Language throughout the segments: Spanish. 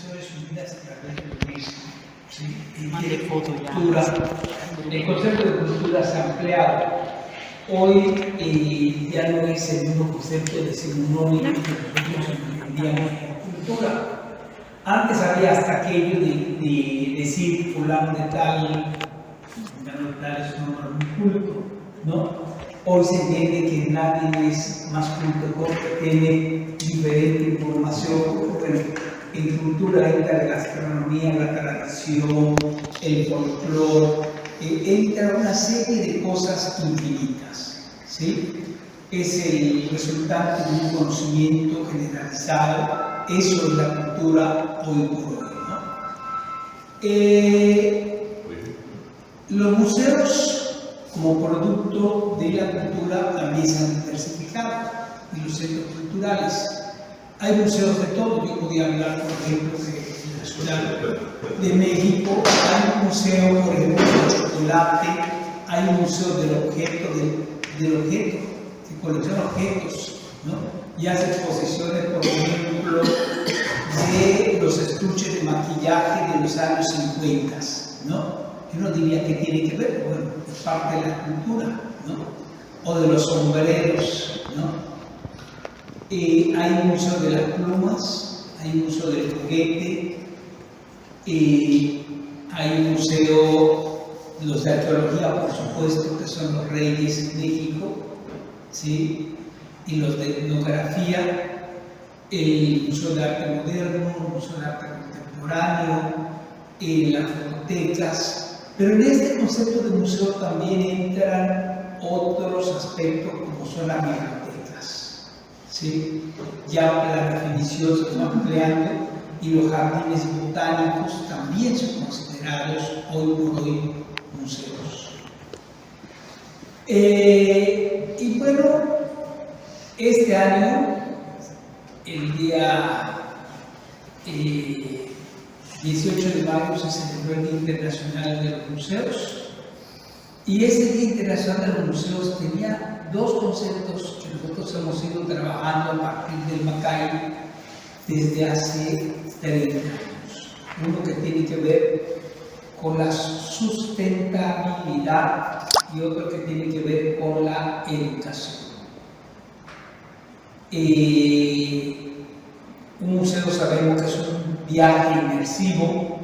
Museo es unidas a través de lo mismo. ¿Sí? El concepto de cultura se ha ampliado. Hoy ya no es el mismo concepto decimonónico que nosotros entendíamos como cultura. Antes había hasta aquello de decir fulano de tal es un hombre muy culto, ¿no? Hoy se entiende que nadie es más culto porque tiene diferente información. Bueno, en cultura entra la gastronomía, la tradición, el folclore, entra una serie de cosas infinitas, ¿sí? Es el resultado de un conocimiento generalizado. Eso es la cultura hoy por hoy, ¿no? Los museos, como producto de la cultura, también se han diversificado, y los centros culturales. Hay museos de todo. Yo podía hablar, por ejemplo, de la Ciudad de México. Hay un museo, por ejemplo, del chocolate. Hay un museo del objeto, que colecciona objetos, ¿no? Y hace exposiciones, por ejemplo, de los estuches de maquillaje de los años 50, ¿no? Uno diría que tiene que ver, bueno, es parte de la cultura, ¿no? O de los sombreros, ¿no? Hay un museo de las plumas, hay un museo del juguete, hay un museo, los de arqueología, por supuesto, que son los reyes en México, ¿sí? Y los de etnografía, el Museo de Arte Moderno, el Museo de Arte Contemporáneo, las fototecas. Pero en este concepto de museo también entran otros aspectos como son las bibliotecas, ¿sí? Ya la definición se va ampliando y los jardines botánicos también son considerados hoy por hoy museos. Y bueno, este año, el día 18 de mayo se celebró el Día Internacional de los Museos, y ese Día Internacional de los Museos tenía dos conceptos que nosotros hemos ido trabajando a partir del MACAI desde hace 30 años. Uno que tiene que ver con la sustentabilidad y otro que tiene que ver con la educación. Un museo sabemos que es un viaje inmersivo,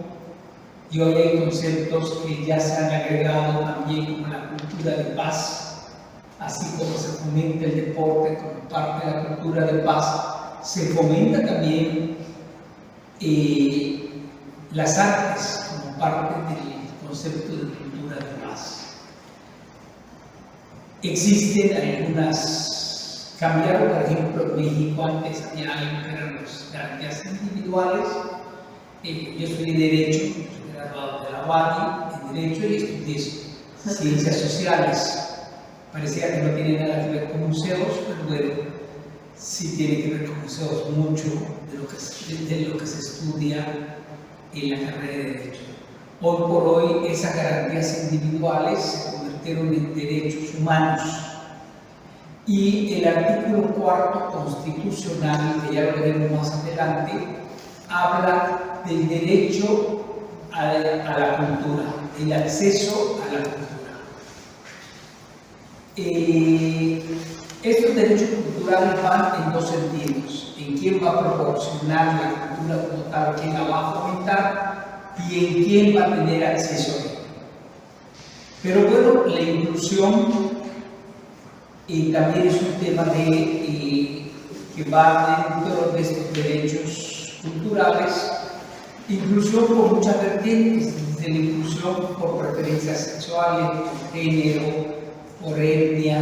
y hoy hay conceptos que ya se han agregado también como la cultura de paz, así como se fomenta el deporte como parte de la cultura de paz, se fomenta también las artes como parte del concepto de cultura de paz. Existen algunas, cambiaron, por ejemplo, en México antes había algo que eran las garantías individuales. Yo estudié Derecho, soy graduado de la UADY en Derecho y estudié Ciencias Sociales. Parecía que no tiene nada que ver con museos, pero bueno, sí tiene que ver con museos mucho de lo que se estudia en la carrera de Derecho. Hoy por hoy esas garantías individuales se convirtieron en derechos humanos. Y el artículo 4 constitucional, que ya lo veremos más adelante, habla del derecho a la cultura, el acceso a la cultura. Estos derechos culturales van en dos sentidos: en quién va a proporcionar la cultura como tal, quién la va a fomentar, y en quién va a tener acceso a ella. Pero bueno, la inclusión también es un tema que va dentro de estos derechos culturales. Inclusión por muchas vertientes, desde la inclusión por preferencias sexuales, por género, por etnia,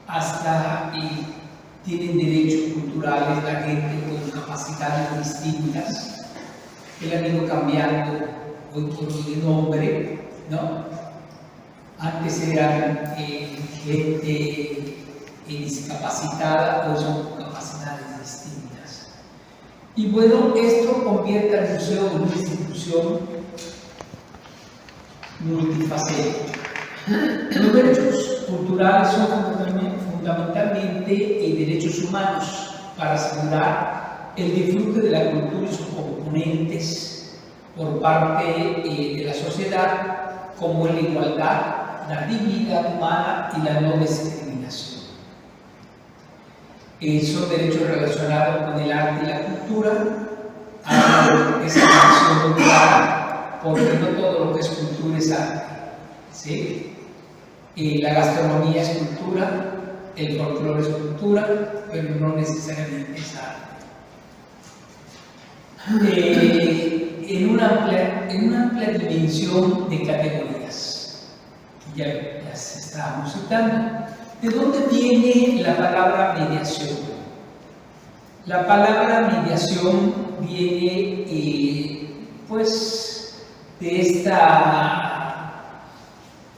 hasta tienen derechos culturales la gente con capacidades distintas, que han ido cambiando hoy por hoy de nombre, ¿no? Antes eran gente discapacitada, hoy son con capacidades distintas. Y bueno, esto convierte al museo en una institución multifacética. Los derechos culturales son fundamentalmente derechos humanos para asegurar el disfrute de la cultura y sus componentes por parte de la sociedad, como la igualdad, la dignidad humana y la no discriminación. Son derechos relacionados con el arte y la cultura, esa relación muy clara, porque no todo lo que es cultura es arte, ¿sí? La gastronomía es cultura, el folclore es cultura, pero no necesariamente es arte. En una amplia dimensión de categorías, que ya las estábamos citando. ¿De dónde viene la palabra mediación? La palabra mediación viene, pues, de esta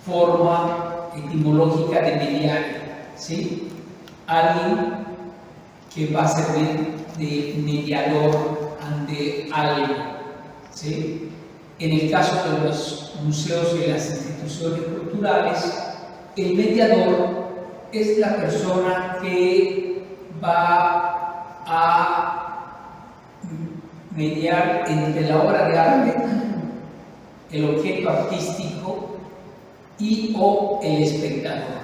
forma etimológica de mediar, ¿sí? Alguien que va a servir de mediador ante algo, ¿sí? En el caso de los museos y las instituciones culturales, el mediador es la persona que va a mediar entre la obra de arte, el objeto artístico y o el espectador.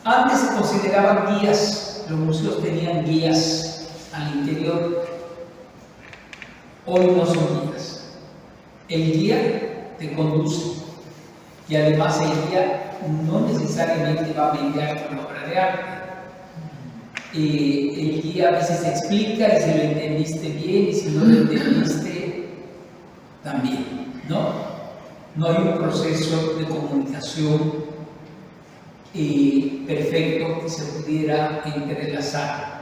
Antes se consideraban guías, los museos tenían guías al interior, hoy no son guías. El guía te conduce y además el guía no necesariamente va a mediar con la obra de arte. El guía a veces explica y si lo entendiste bien y si no lo entendiste también, ¿no? No hay un proceso de comunicación perfecto que se pudiera entrelazar.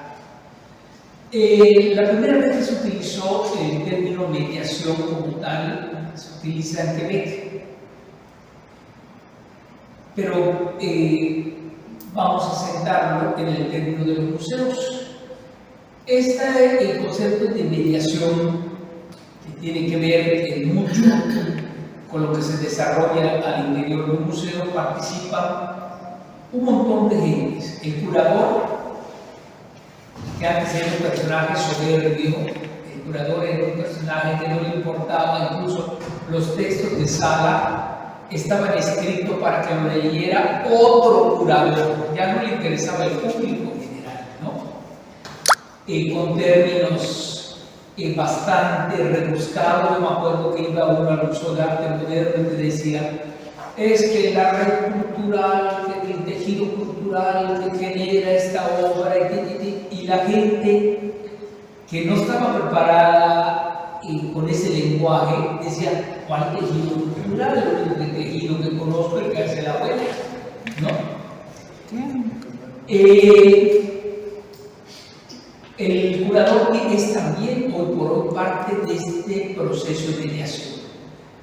La primera vez que se utilizó el término mediación como tal, se utiliza en Quebec. Pero vamos a centrarlo en el término de los museos. El concepto de mediación, que tiene que ver mucho con lo que se desarrolla al interior de un museo, participan un montón de gentes. El curador, que antes era un personaje soberbio, el curador era un personaje que no le importaba, incluso los textos de sala estaban escritos para que lo leyera otro curador, ya no le interesaba el público en general, ¿no? Con términos bastante rebuscados. Yo me acuerdo que iba uno al Museo de Arte Moderno y te decía, es que la red cultural, el tejido cultural que genera esta obra, y la gente que no estaba preparada con ese lenguaje decía, ¿cuál tejido cultural? El único tejido que conozco es el que hace la abuela, ¿no? El curador es también hoy por hoy parte de este proceso de mediación.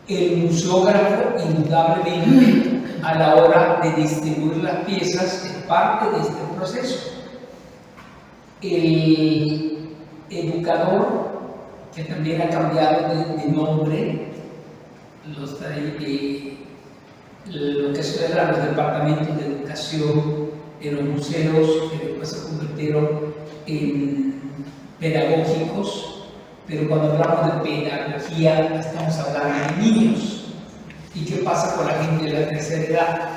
El museógrafo, indudablemente, a la hora de distribuir las piezas, es parte de este proceso. El educador, que también ha cambiado de nombre, lo que eran los departamentos de educación en los museos, que después se convirtieron en pedagógicos, pero cuando hablamos de pedagogía estamos hablando de niños. ¿Y qué pasa con la gente de la tercera edad?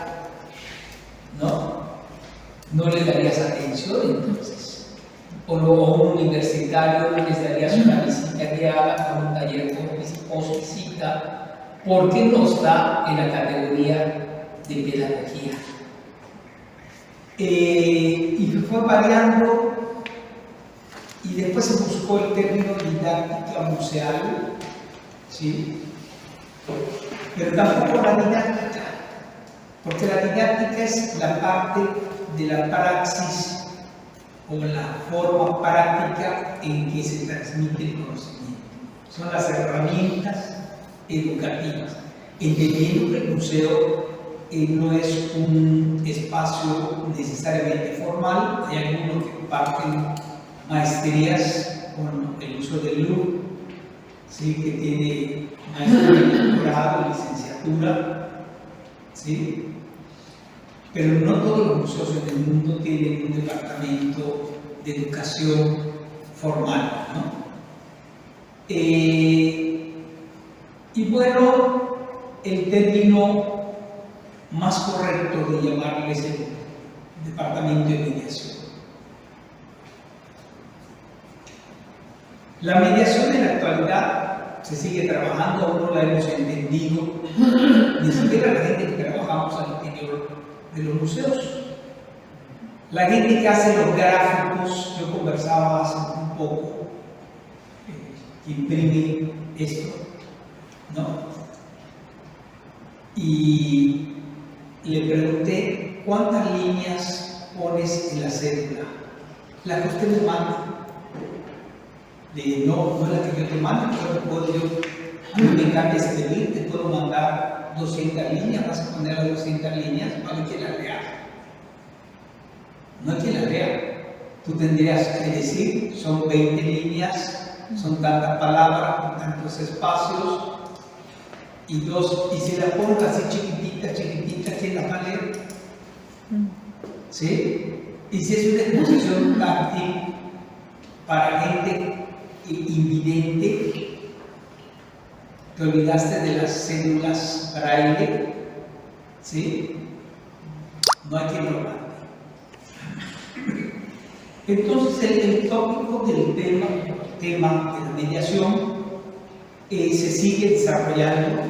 ¿No les darías atención entonces? O un universitario no les darías una visita guiada a un taller post-visita, porque no está en la categoría de pedagogía. Y fue variando, y después se buscó el término didáctica museal, ¿sí? Pero tampoco la didáctica, porque la didáctica es la parte de la praxis o la forma práctica en que se transmite el conocimiento. Son las herramientas educativas. Entendiendo que el museo no es un espacio necesariamente formal, hay algunos que imparten maestrías, como el Museo del Louvre, ¿sí? Que tiene maestría, doctorado, licenciatura, ¿sí? Pero no todos los museos en el mundo tienen un departamento de educación formal, ¿no? Y bueno, el término más correcto de llamarle es el departamento de mediación. La mediación en la actualidad se sigue trabajando, aún no la hemos entendido, ni siquiera la gente que trabajamos al interior de los museos. La gente que hace los gráficos, yo conversaba hace un poco, que imprime esto, ¿no? Y le pregunté, ¿cuántas líneas pones en la cédula? La que usted me manda. No la que yo te mando, a mí me encanta escribir, te puedo mandar 200 líneas, vas a poner las 200 líneas, no hay quien las lea. No hay quien las lea. Tú tendrías que decir, son 20 líneas, son tantas palabras, con tantos espacios, y si la pongo así chiquitita, ¿quién la va a leer? ¿Sí? Y si es una exposición táctil para gente invidente, te olvidaste de las cédulas braille, ¿sí? No hay quien lo mande. Entonces el tópico del tema de la mediación se sigue desarrollando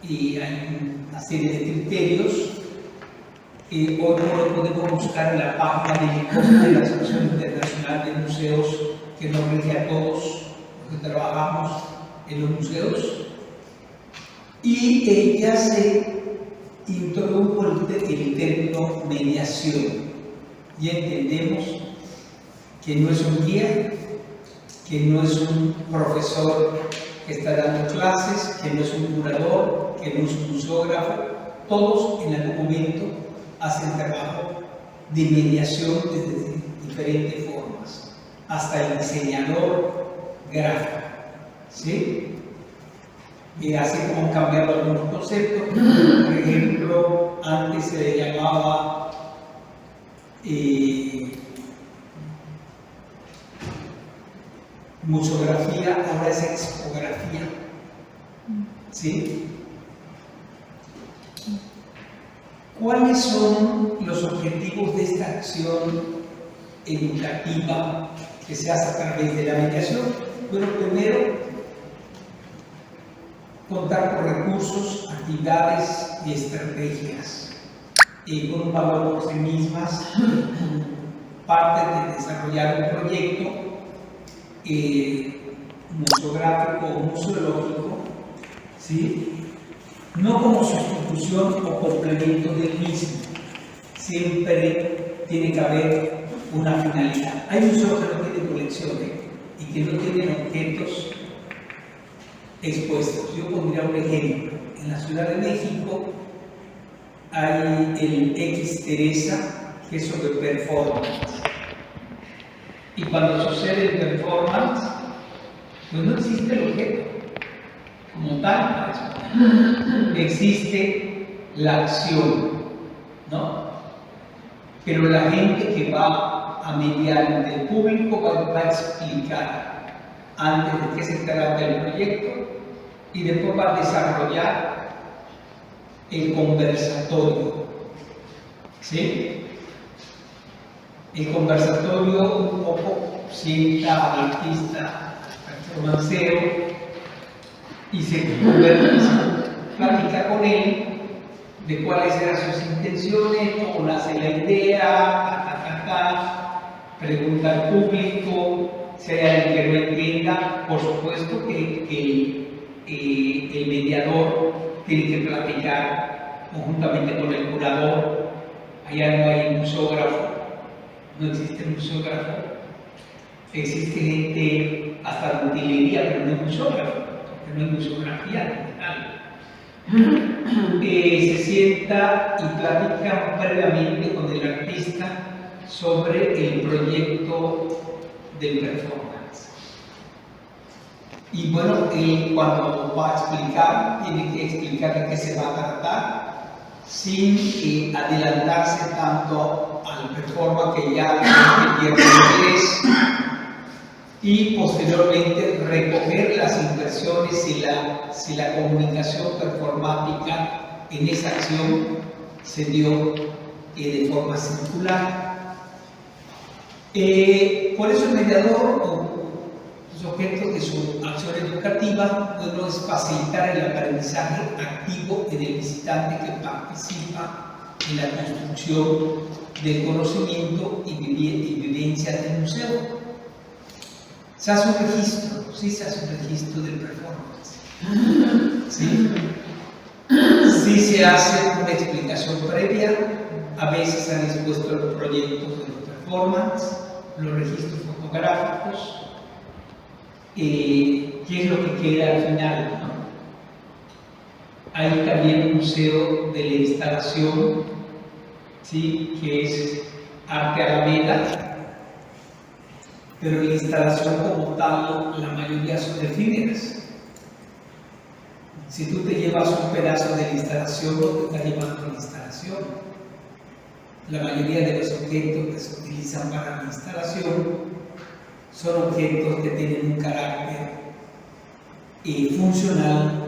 y hay una serie de criterios. Hoy por hoy podemos buscar en la página del ICOM de la Asociación Internacional de Museos, que nos rige a todos los que trabajamos en los museos, y ya se introdujo el término mediación. Ya entendemos que no es un guía, que no es un profesor que está dando clases, que no es un curador, que no es un museógrafo. Todos en algún momento hacen trabajo de mediación desde diferentes formas, hasta el diseñador gráfico, ¿sí? Y así como han cambiado algunos conceptos. Por ejemplo, antes se le llamaba museografía, ahora es expografía, ¿sí? ¿Cuáles son los objetivos de esta acción educativa que se hace a través de la mediación? Bueno, primero, contar con recursos, actividades y estrategias con un valor por sí mismas, parte de desarrollar un proyecto museográfico o museológico, ¿sí? No como sustitución o complemento del mismo, siempre tiene que haber una finalidad. Hay museos que no tienen colecciones y que no tienen objetos expuestos. Yo pondría un ejemplo. En la Ciudad de México hay el X Teresa, que es sobre performance. Y cuando sucede el performance, pues no existe el objeto como tal. Existe la acción, ¿no? Pero la gente que va a mediar ante el público va a explicar antes de qué se trata el proyecto y después va a desarrollar el conversatorio, ¿sí? El conversatorio un poco sienta al artista, al performancero, y se platica con él de cuáles eran sus intenciones, cómo nace la idea, pregunta al público, si hay alguien que no entienda. Por supuesto que el mediador tiene que platicar conjuntamente con el curador. Allá no hay museógrafo, no existe museógrafo, existe gente hasta de utilería, pero no hay museógrafo, porque no hay museografía como se sienta y platica previamente con el artista sobre el proyecto del performance. Y bueno, él cuando va a explicar, tiene que explicar de qué se va a tratar, sin adelantarse tanto al performance que ya pierde interés. y posteriormente recoger las impresiones si la comunicación performática en esa acción se dio de forma circular. Por eso el mediador o los objetos de su acción educativa no es facilitar el aprendizaje activo en el visitante que participa en la construcción del conocimiento y vivencia del museo. Se hace un registro, sí se hace un registro del performance. ¿Sí? Sí se hace una explicación previa, a veces se han expuesto los proyectos de los performance, los registros fotográficos, qué es lo que queda al final, ¿no? Hay también un museo de la instalación, ¿sí? Que es arte Alameda, pero la instalación como tal, la mayoría son efímeras. Si tú te llevas un pedazo de la instalación, no te estás llevando la instalación. La mayoría de los objetos que se utilizan para la instalación son objetos que tienen un carácter funcional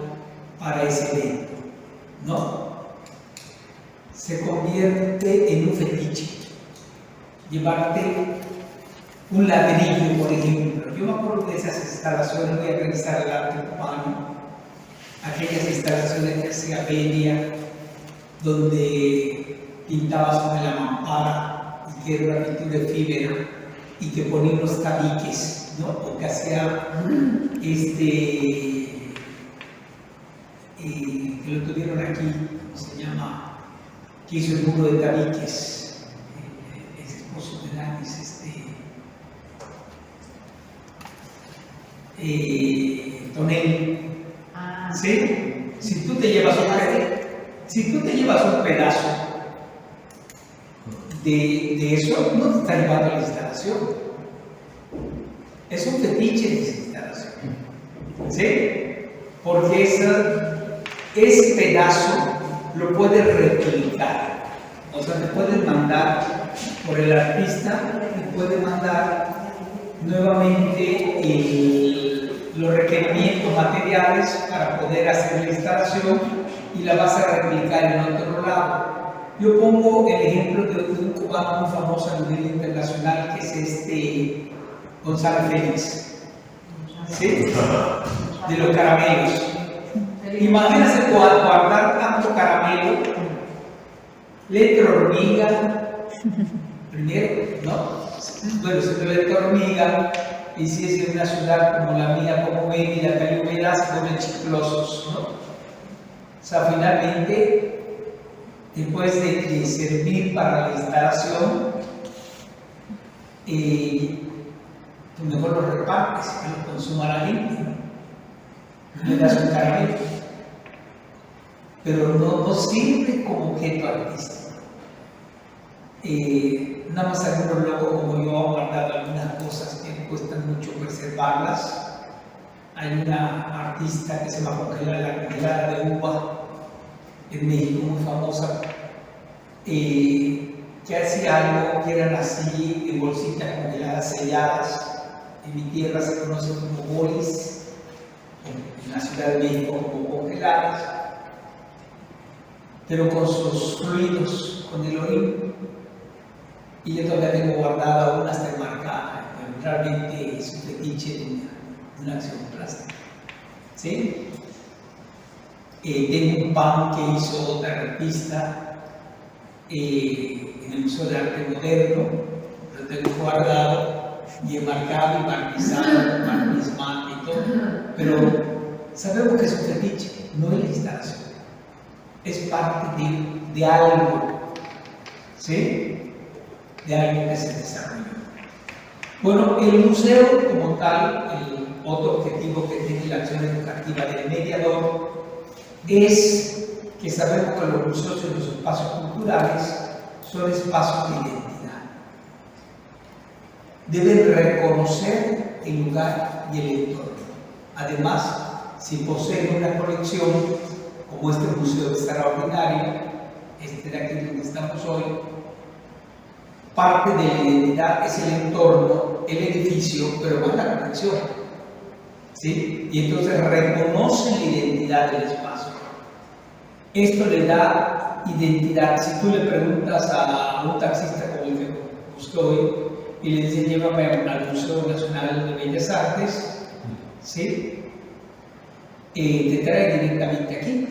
para ese evento, ¿no? Se convierte en un fetiche. Llevarte un ladrillo, por ejemplo. Yo me acuerdo de esas instalaciones, voy a revisar el arte cubano, aquellas instalaciones que hacía Belia, donde pintaba sobre la mampara y que era una pintura efímera y que ponía unos tabiques, ¿no? O que hacía que lo tuvieron aquí, ¿cómo se llama? Que hizo el muro de tabiques, el esposo de Danis, Tonel. ¿Sí? Si tú te llevas un pedazo de eso, no te está llevando a la instalación. Es un fetiche de esa instalación. ¿Sí? Porque ese pedazo lo puedes replicar. O sea, te pueden mandar por el artista, te puede mandar nuevamente los requerimientos materiales para poder hacer la instalación y la vas a replicar en otro lado. Yo pongo el ejemplo de un cubano muy famoso a nivel internacional que es Gonzalo Félix, ¿sí? De los caramelos. Imagínense guardar tanto caramelo, letra hormiga, primero, ¿no? Bueno, si no letra hormiga, y si es en una ciudad como la mía, como Mérida, que hay humedad, se ponen chiclosos, ¿no? O sea, finalmente, después de servir para la instalación, tú mejor lo repartes, que lo consuma la gente, ¿no? Le das un caramelo, pero no sirve como objeto artístico. Nada más algunos luego, como yo, he guardado algunas cosas que me cuestan mucho preservarlas. Hay una artista que se llama la congelada de uva en México, muy famosa, que hacía algo que eran así, en bolsitas congeladas selladas. En mi tierra se conoce como bolis, en la Ciudad de México como congeladas, pero con sus fluidos, con el orín. Y yo todavía tengo guardada una hasta enmarcada, pero realmente es un fetiche de una acción plástica. ¿Sí? Tengo un pan que hizo otra artista en el Museo de Arte Moderno, lo tengo guardado y enmarcado y marquizado, marquismado y todo, pero sabemos que es un fetiche, no es la instalación, es parte de algo, ¿sí? De algo que se desarrolló. Bueno, el museo como tal, el otro objetivo que tiene la acción educativa del mediador es que sabemos que los museos y los espacios culturales son espacios de identidad. Deben reconocer el lugar y el entorno. Además, si poseen una colección, como este museo extraordinario, de aquí donde estamos hoy, parte de la identidad es el entorno el edificio, pero más la conexión. ¿Sí? Y entonces reconocen la identidad del espacio. Esto le da identidad. Si tú le preguntas a un taxista como el que busqué hoy y le dices llévame al Museo Nacional de Bellas Artes, ¿sí? Te trae directamente aquí,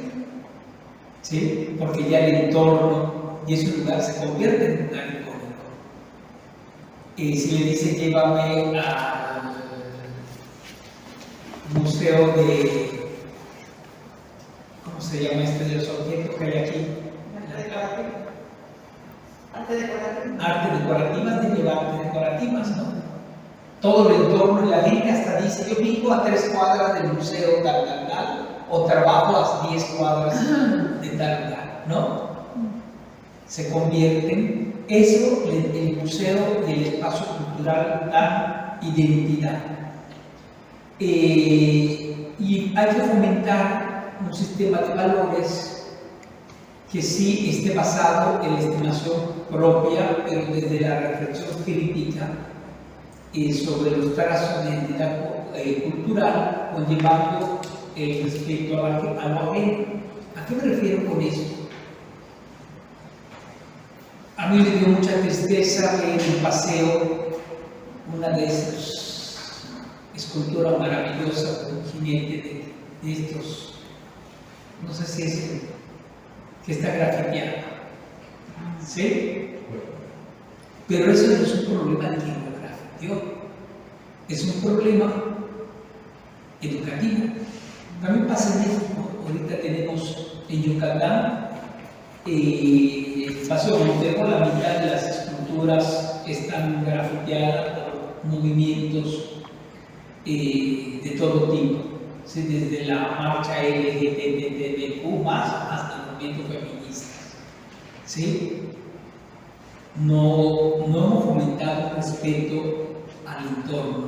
¿sí? Porque ya el entorno y ese lugar se convierte en un lugar icónico. Si le dices llévame al museo de, ¿cómo se llama este de los objetos que hay aquí? Arte decorativo. Arte decorativas, de llevar arte decorativas, ¿no? Todo el entorno y la gente hasta dice, yo vivo a 3 cuadras del museo tal, o trabajo a 10 cuadras de tal lugar, ¿no? Se convierten, eso, el museo y el espacio cultural dan identidad. Y hay que fomentar un sistema de valores que sí esté basado en la estimación propia, pero desde la reflexión crítica sobre los trazos de identidad cultural, conllevando el respeto a lo ajeno. ¿A qué me refiero con esto? A mí me dio mucha tristeza ver en el paseo una de esas esculturas maravillosas con un jinete de estos, no sé si es que está grafiteada, ¿sí? Pero eso no es un problema de quien lo grafiteó, es un problema educativo. También pasa en México. Ahorita tenemos en Yucatán, Paseo Montejo, la mitad de las esculturas están grafiteadas por movimientos de todo tipo, ¿sí? Desde la marcha LGTBQ hasta movimientos feministas, ¿sí? No hemos fomentado respeto al entorno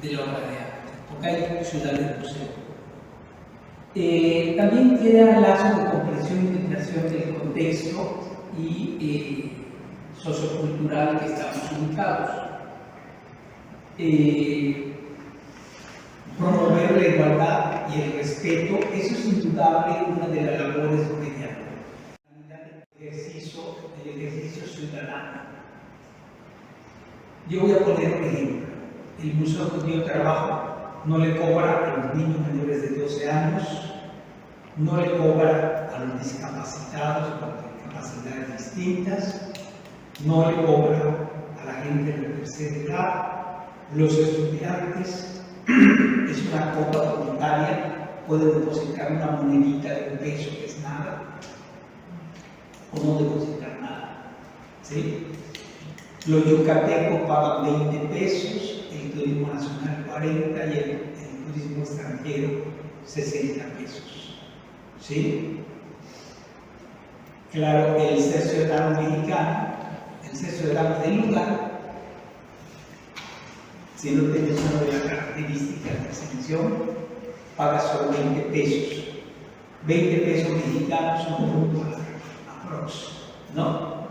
de la obra de arte, porque hay ciudades de museo. También queda lazo de comprensión e integración del contexto y sociocultural que estamos ubicados. Promover la igualdad y el respeto, eso es indudable una de las labores de mediador. El ejercicio ciudadano. Yo voy a poner un ejemplo. El museo donde yo trabajo no le cobra a los niños menores de 12 años, no le cobra a los discapacitados con capacidades distintas, no le cobra a la gente de la tercera edad, los estudiantes, es una copa voluntaria, pueden depositar una monedita de $1, que es nada, o no depositar nada, ¿sí? Los yucatecos pagan 20 pesos, el turismo nacional 40 y el turismo extranjero 60 pesos, ¿sí? Claro, el ser ciudadano mexicano, el ser ciudadano del lugar, si no tienes una de las características de exención, paga solo 20 pesos. 20 pesos mexicanos son $1 aprox, ¿no?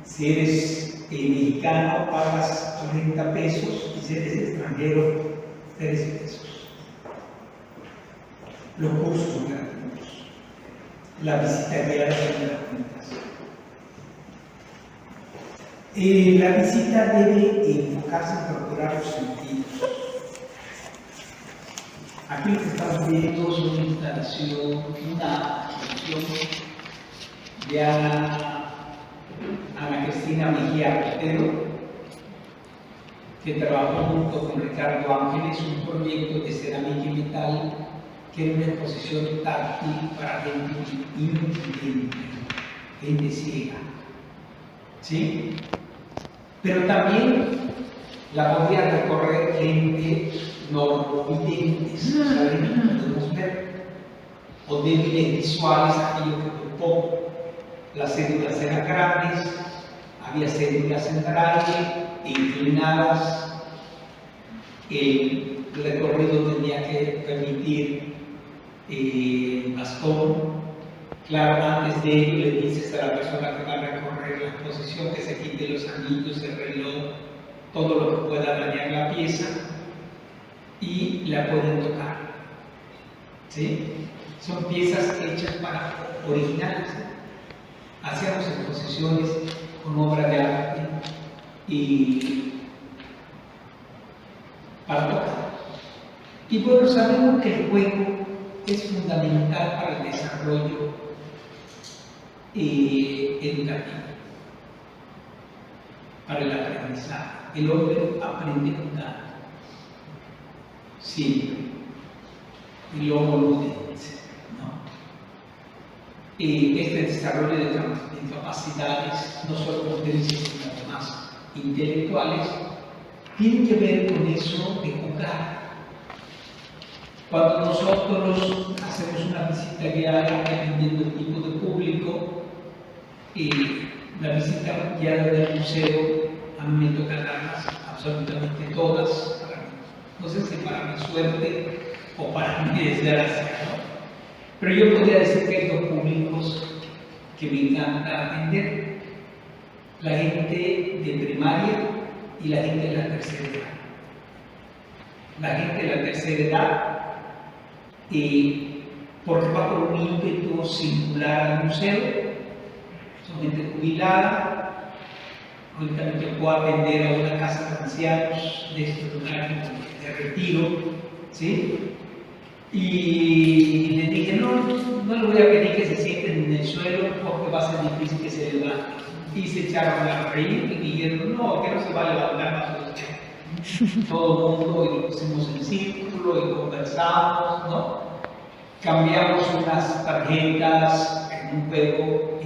Si eres mexicano, pagas 30 pesos, y si eres extranjero, 13 pesos. Los cursos son gratuitos. La visita guiada son gratuitas. La visita debe enfocarse en procurar los sentidos. Aquí lo que estamos viendo es una instalación, una exposición de Ana Cristina Mejía Cotero, que trabajó junto con Ricardo Ángeles un proyecto de cerámica y metal que era una exposición táctil para gente invidente, gente ciega, ¿sí? Pero también la podía recorrer gente no videntes, podemos ver, o débiles visuales, aquello que tocó. Las cédulas eran grandes, había cédulas en braille, inclinadas, el recorrido tenía que permitir bastón. Claro, antes de ello le dices a la persona que va a recorrer la exposición que se quite los anillos, el reloj, todo lo que pueda dañar la pieza y la pueden tocar. ¿Sí? Son piezas hechas para originales. Hacíamos exposiciones con obra de arte y para tocar. Y bueno, sabemos que el juego es fundamental para el desarrollo educativo, para el aprendizaje. El hombre aprende jugando, siempre. El homo ludens, ¿no? Este desarrollo de capacidades, no solo motrices, sino además intelectuales, tiene que ver con eso de jugar. Cuando nosotros hacemos una visita guiada, dependiendo del tipo de público, la visita guiada del museo, a mí me toca darlas absolutamente todas, no sé si para mi suerte o para mi desgracia, ¿no? Pero yo podría decir que hay dos públicos que me encanta atender: la gente de primaria y la gente de la tercera edad. La gente de la tercera edad, porque va por un ímpetu singular al museo, son gente jubilada, únicamente puedo atender a una casa de ancianos de estos lugares de retiro, ¿sí? Y les dije, no les voy a pedir que se sienten en el suelo porque va a ser difícil que se levanten. Y se echaron a reír y dijeron, no, que no se va a levantar más usted. Todo el mundo, y lo pusimos en círculo y conversamos, ¿no? Cambiamos unas tarjetas en un juego,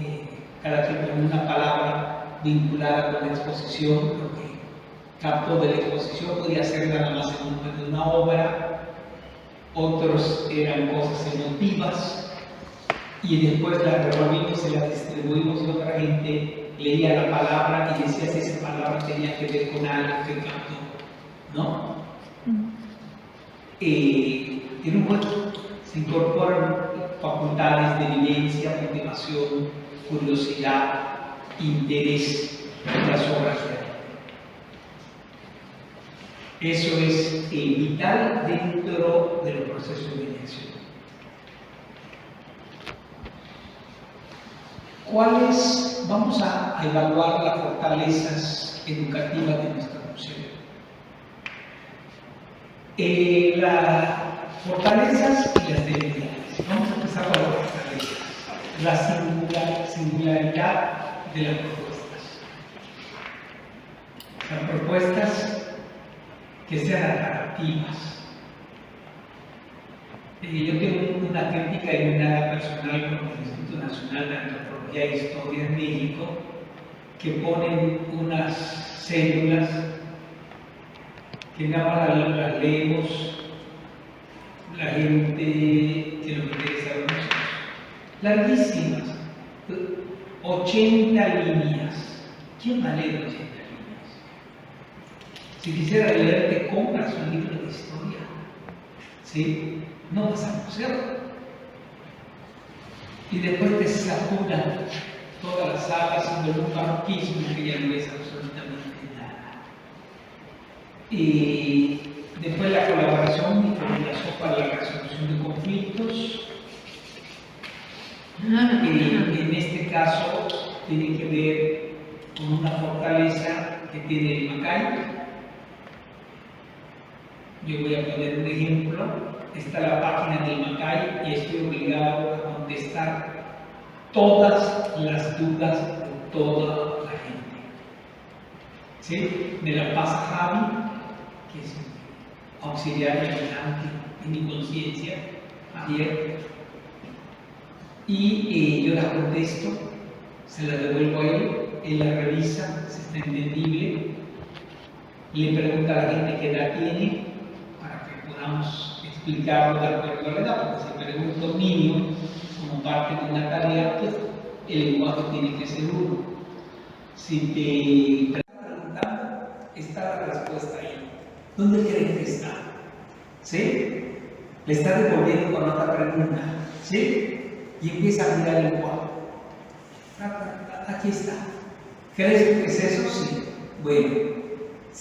cada quien con una palabra vinculada con la exposición, lo que captó de la exposición podía ser nada más el nombre de una obra. Otros eran cosas emotivas, y después las revolvimos y las distribuimos, y otra gente leía la palabra y decía si esa palabra tenía que ver con algo que captó, ¿no? En un juego se incorporan facultades de vivencia, motivación, curiosidad, interés en las obras de arte. Eso es vital dentro de los procesos de dirección. ¿Cuáles? Vamos a evaluar las fortalezas educativas de nuestro museo. Las fortalezas y las debilidades. Vamos a empezar por las fortalezas. La singularidad de las propuestas. Las propuestas que sean atractivas. Yo tengo una crítica y una personal con el Instituto Nacional de Antropología e Historia en México, que ponen unas cédulas que nada más las leemos la gente que nos interesa a nosotros. Larguísimas, 80 líneas. ¿Quién va a leer 80 líneas? Si quisiera leer, te compras un libro de historia, ¿sí? No vas al museo. Y después te saturan todas las salas haciendo un barroquismo que ya no es absolutamente nada. Y después la colaboración y coordinación para la resolución de conflictos. En este caso tiene que ver con una fortaleza que tiene el Macay. Yo voy a poner un ejemplo. Está la página del Macay y estoy obligado a contestar todas las dudas de toda la gente. ¿Sí? Me la pasa Javi, que es auxiliar vigilante en mi conciencia, Javier, y yo la contesto, se la devuelvo a él la revisa, si está entendible, le pregunta a la gente qué edad tiene, para que podamos explicarlo de acuerdo a la edad, porque si pregunto a un niño como parte de una tarea, pues el lenguaje tiene que ser uno. Si te estás preguntando, está la respuesta ahí. ¿Dónde crees que está? ¿Sí? Le está devolviendo con otra pregunta, ¿sí? Y empieza a mirar el cuadro. Aquí está. ¿Crees que es eso? Sí. Bueno,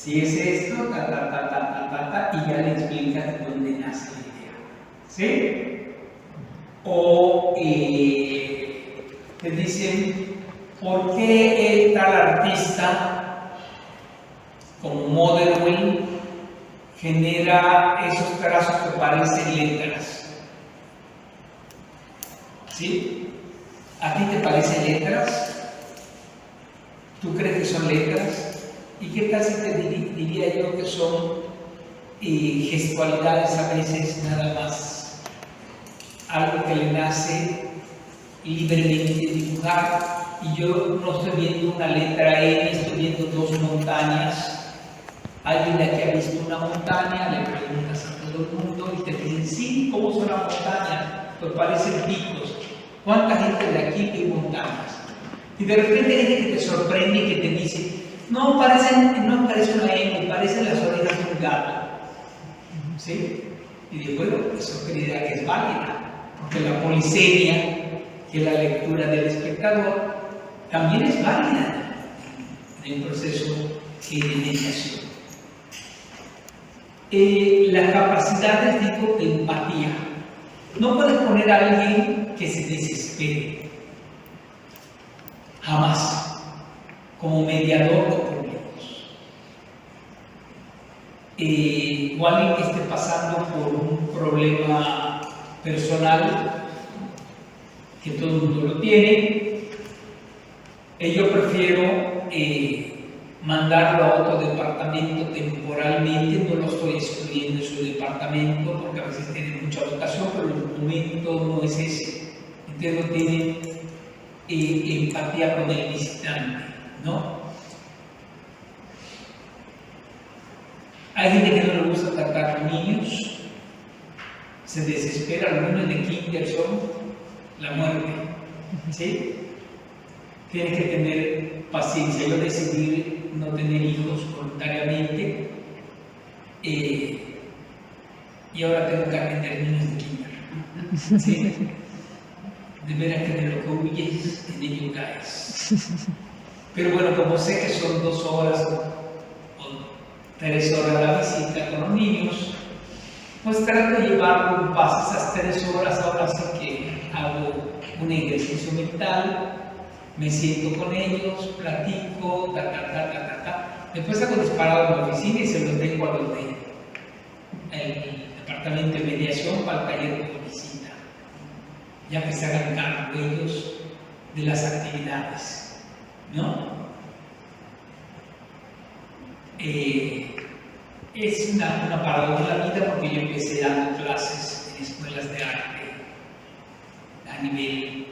Si es esto, y ya le explicas de dónde nace la idea. ¿Sí? O te dicen, ¿por qué tal artista como Motherwell genera esos trazos que parecen letras? ¿Sí? ¿A ti te parecen letras? ¿Tú crees que son letras? ¿Y qué tal si te diría yo que son gestualidades a veces nada más? Algo que le nace libremente dibujar, y yo no estoy viendo una letra N, estoy viendo dos montañas. Alguien de aquí ha visto una montaña, le preguntas a todo el mundo y te dicen, sí, ¿cómo son las montañas? Pues parecen picos. ¿Cuánta gente de aquí ve montañas? Y de repente hay gente que te sorprende y que te dice, no parece una M, parecen las orejas de un gato. ¿Sí? Y digo, bueno, eso es una idea que es válida, porque la polisemia, que es la lectura del espectador, también es válida en el proceso de mediación. Las capacidades, digo, de empatía. No puedes poner a alguien que se desespere, jamás, como mediador de públicos. O alguien que esté pasando por un problema personal, que todo el mundo lo tiene. Yo prefiero mandarlo a otro departamento temporalmente, no lo estoy excluyendo en su departamento porque a veces tiene mucha vocación, pero el momento no es ese. Entonces no tiene empatía con el visitante, ¿no? Hay gente que no le gusta tratar con niños, se desespera. Los niños de kinder son la muerte, ¿sí? Tienes que tener paciencia. Yo decidí no tener hijos voluntariamente y ahora tengo que atender niños de kinder, ¿sí? De veras que de lo que huyes, en ello caes. Pero bueno, como sé que son 2 horas o 3 horas la visita con los niños, pues trato de llevarlo en paz esas 3 horas. Ahora sí que hago un ejercicio mental, me siento con ellos, platico, Después hago disparado en la oficina y se los dejo a los del departamento de mediación para el taller de visita, ya que se hagan cargo ellos de las actividades, ¿no? Es una paradoja de la vida, porque yo empecé dando clases en escuelas de arte a nivel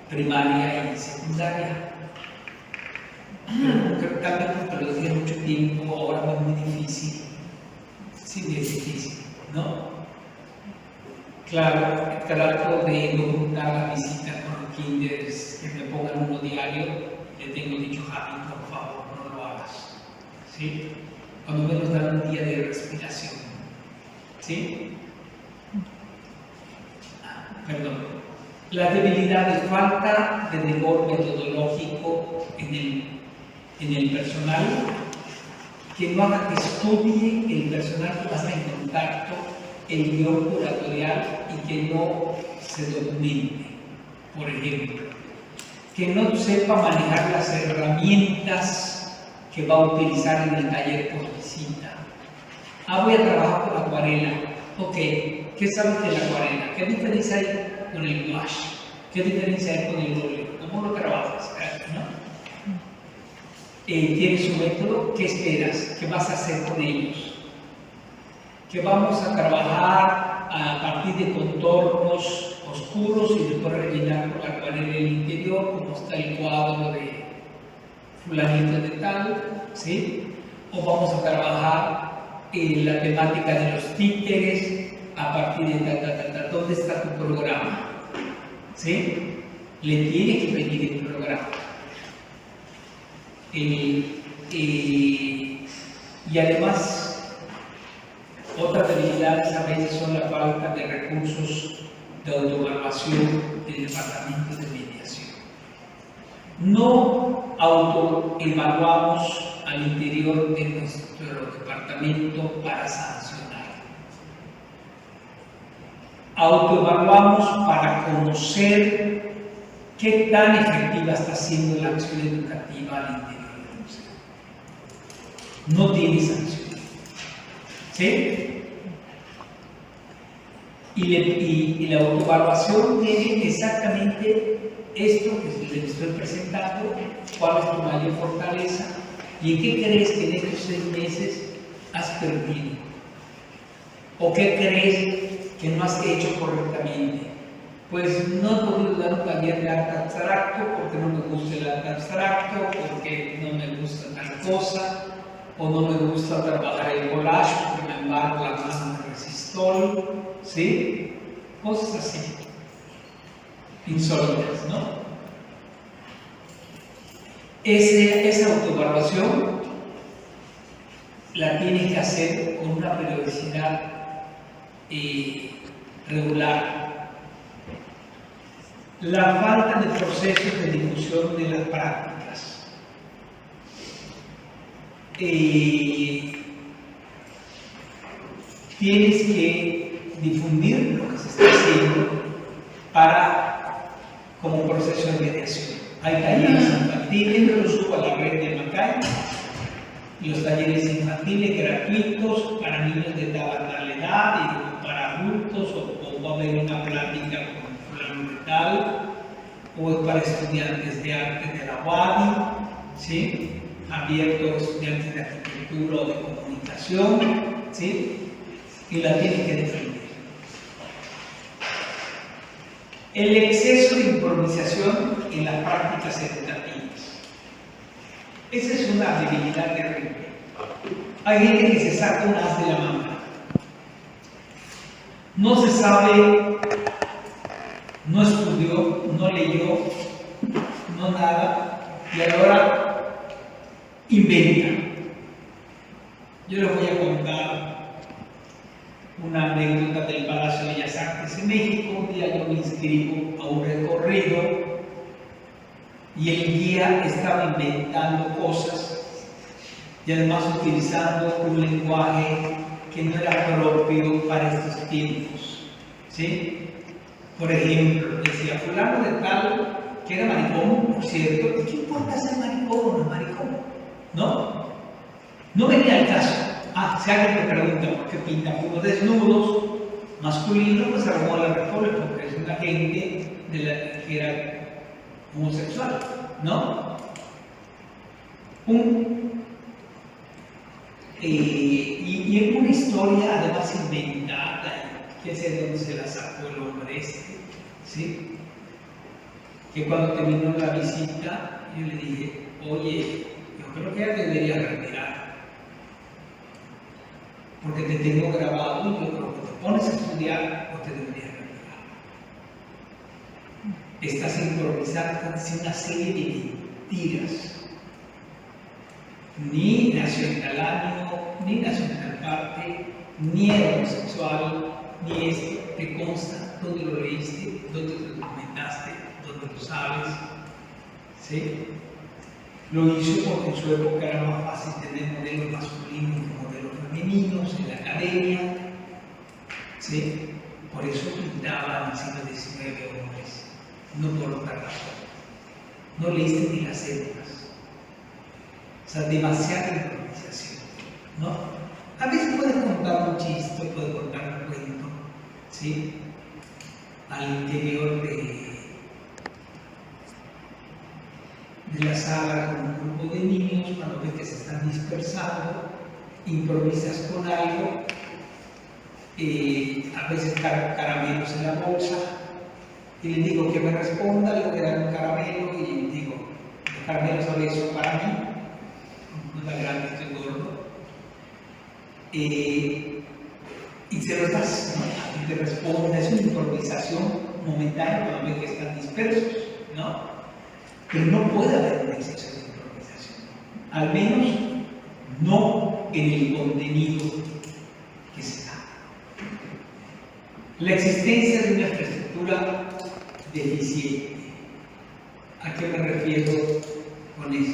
primaria y secundaria. Pero también porque lo dije mucho tiempo, ahora es muy difícil. Sí, es difícil, ¿no? Claro, trato de documentar la visita con los kinders, que me pongan uno diario. Le tengo dicho, Javi, por favor, no lo hagas, ¿sí? Cuando menos dan un día de respiración, ¿sí? Perdón. La debilidad de falta de rigor metodológico en el personal, que no haga que estudie el personal que va a estar en contacto, el guión curatorial, y que no se documente. Por ejemplo, que no sepa manejar las herramientas que va a utilizar en el taller por visita. Voy a trabajar con acuarela. Ok, ¿qué sabes de la acuarela? ¿Qué diferencia hay con el gouache? ¿Qué diferencia hay con el óleo? ¿Cómo lo trabajas? ¿No? ¿Tienes un método? ¿Qué esperas? ¿Qué vas a hacer con ellos? Que vamos a trabajar a partir de contornos oscuros y después rellenar con la acuarela el interior, como está el cuadro de fulanito de tal, ¿sí? O vamos a trabajar la temática de los títeres a partir de ¿dónde está tu programa? ¿Sí? Le tiene que pedir el programa. Y además, otras debilidades a veces son la falta de recursos de autoevaluación del departamento de mediación. No autoevaluamos al interior de nuestro departamento para sancionar. Autoevaluamos para conocer qué tan efectiva está siendo la acción educativa al interior del museo. No tiene sanción. ¿Sí? Y la autoevaluación tiene exactamente esto que les estoy presentando, cuál es tu mayor fortaleza y en qué crees que en estos 6 meses has perdido o qué crees que no has hecho correctamente. Pues no he podido dar un taller de arte abstracto porque no me gusta el arte abstracto, porque no me gusta tal cosa, o no me gusta trabajar el collage porque me embargo la mano de resistol, ¿sí? Cosas así, insólitas, ¿no? Esa autoevaluación la tienes que hacer con una periodicidad regular. La falta de procesos de difusión de las prácticas. Tienes que difundir lo que se está haciendo como proceso de mediación. Hay talleres infantiles, yo los subo a la red de Macay, los talleres infantiles gratuitos para niños de tal edad y para adultos, o va a haber una plática con fulano de tal, o es para estudiantes de arte de la UADY, ¿sí? Abierto a estudiantes de arquitectura o de comunicación, ¿sí? Y la tienen que defender. El exceso de improvisación en las prácticas educativas. Esa es una debilidad terrible. Hay gente que se saca un as de la manga. No se sabe, no estudió, no leyó, no nada, y ahora inventa. Yo les voy a contar una anécdota del Palacio de Bellas Artes en México. Un día yo me inscribo a un recorrido y el guía estaba inventando cosas y además utilizando un lenguaje que no era propio para estos tiempos, ¿sí? Por ejemplo, decía fulano de tal, que era maricón, por cierto. ¿Qué importa ser maricón o no maricón? ¿No? No venía al caso. Si alguien te pregunta por qué pinta puros desnudos masculinos, pues armó la reforma porque es una gente que era homosexual, ¿no? Y es una historia además inventada, que sé de dónde se la sacó el hombre ¿sí? Que cuando terminó la visita, yo le dije, oye, yo creo que ya debería retirar. Porque te tengo grabado y yo creo que te pones a estudiar o te deberías retirar. Estás improvisando, estás haciendo una serie de mentiras. Ni nació en tal año, ni nació en tal parte, ni era homosexual, ni esto. Te consta dónde lo leíste, dónde lo documentaste, dónde lo sabes. ¿Sí? Lo hizo porque en su época era más fácil tener modelos masculinos que modelos femeninos en la academia, ¿sí? Por eso pintaban en el siglo XIX hombres, no por otra razón. No leíste ni las épocas. O sea, demasiada improvisación, ¿no? A veces puedes contar un chiste, puedes contar un cuento, ¿sí? Al interior de la sala con un grupo de niños, cuando ves que se están dispersando, improvisas con algo, a veces caramelos en la bolsa, y les digo que me responda, le voy a dar un caramelo, y digo, los caramelos a veces son para mí, no tan grande, estoy gordo, y se los das, ¿no? Y te responde, es una improvisación momentánea cuando ves que están dispersos, ¿no? Pero no puede haber un exceso de improvisación, al menos no en el contenido que se da. La existencia de una infraestructura deficiente. ¿A qué me refiero con eso.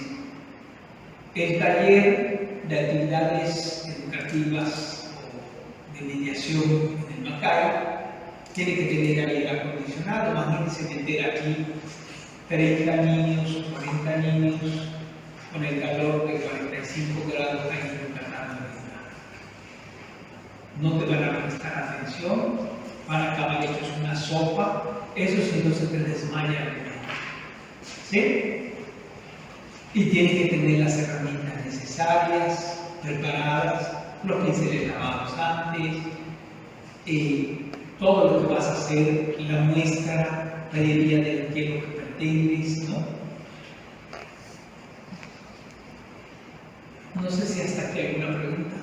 El taller de actividades educativas o de mediación en el Macay tiene que tener aire acondicionado. Imagínense meter aquí 30 niños, 40 niños con el calor de 45 grados ahí en Yucatán. No te van a prestar atención, van a acabar hechos una sopa, eso sí no se te desmaya. ¿Sí? Y tienes que tener las herramientas necesarias, preparadas, los pinceles lavados antes, todo lo que vas a hacer, la muestra previa de qué es lo que pretendes, ¿no? No sé si hasta aquí hay alguna pregunta.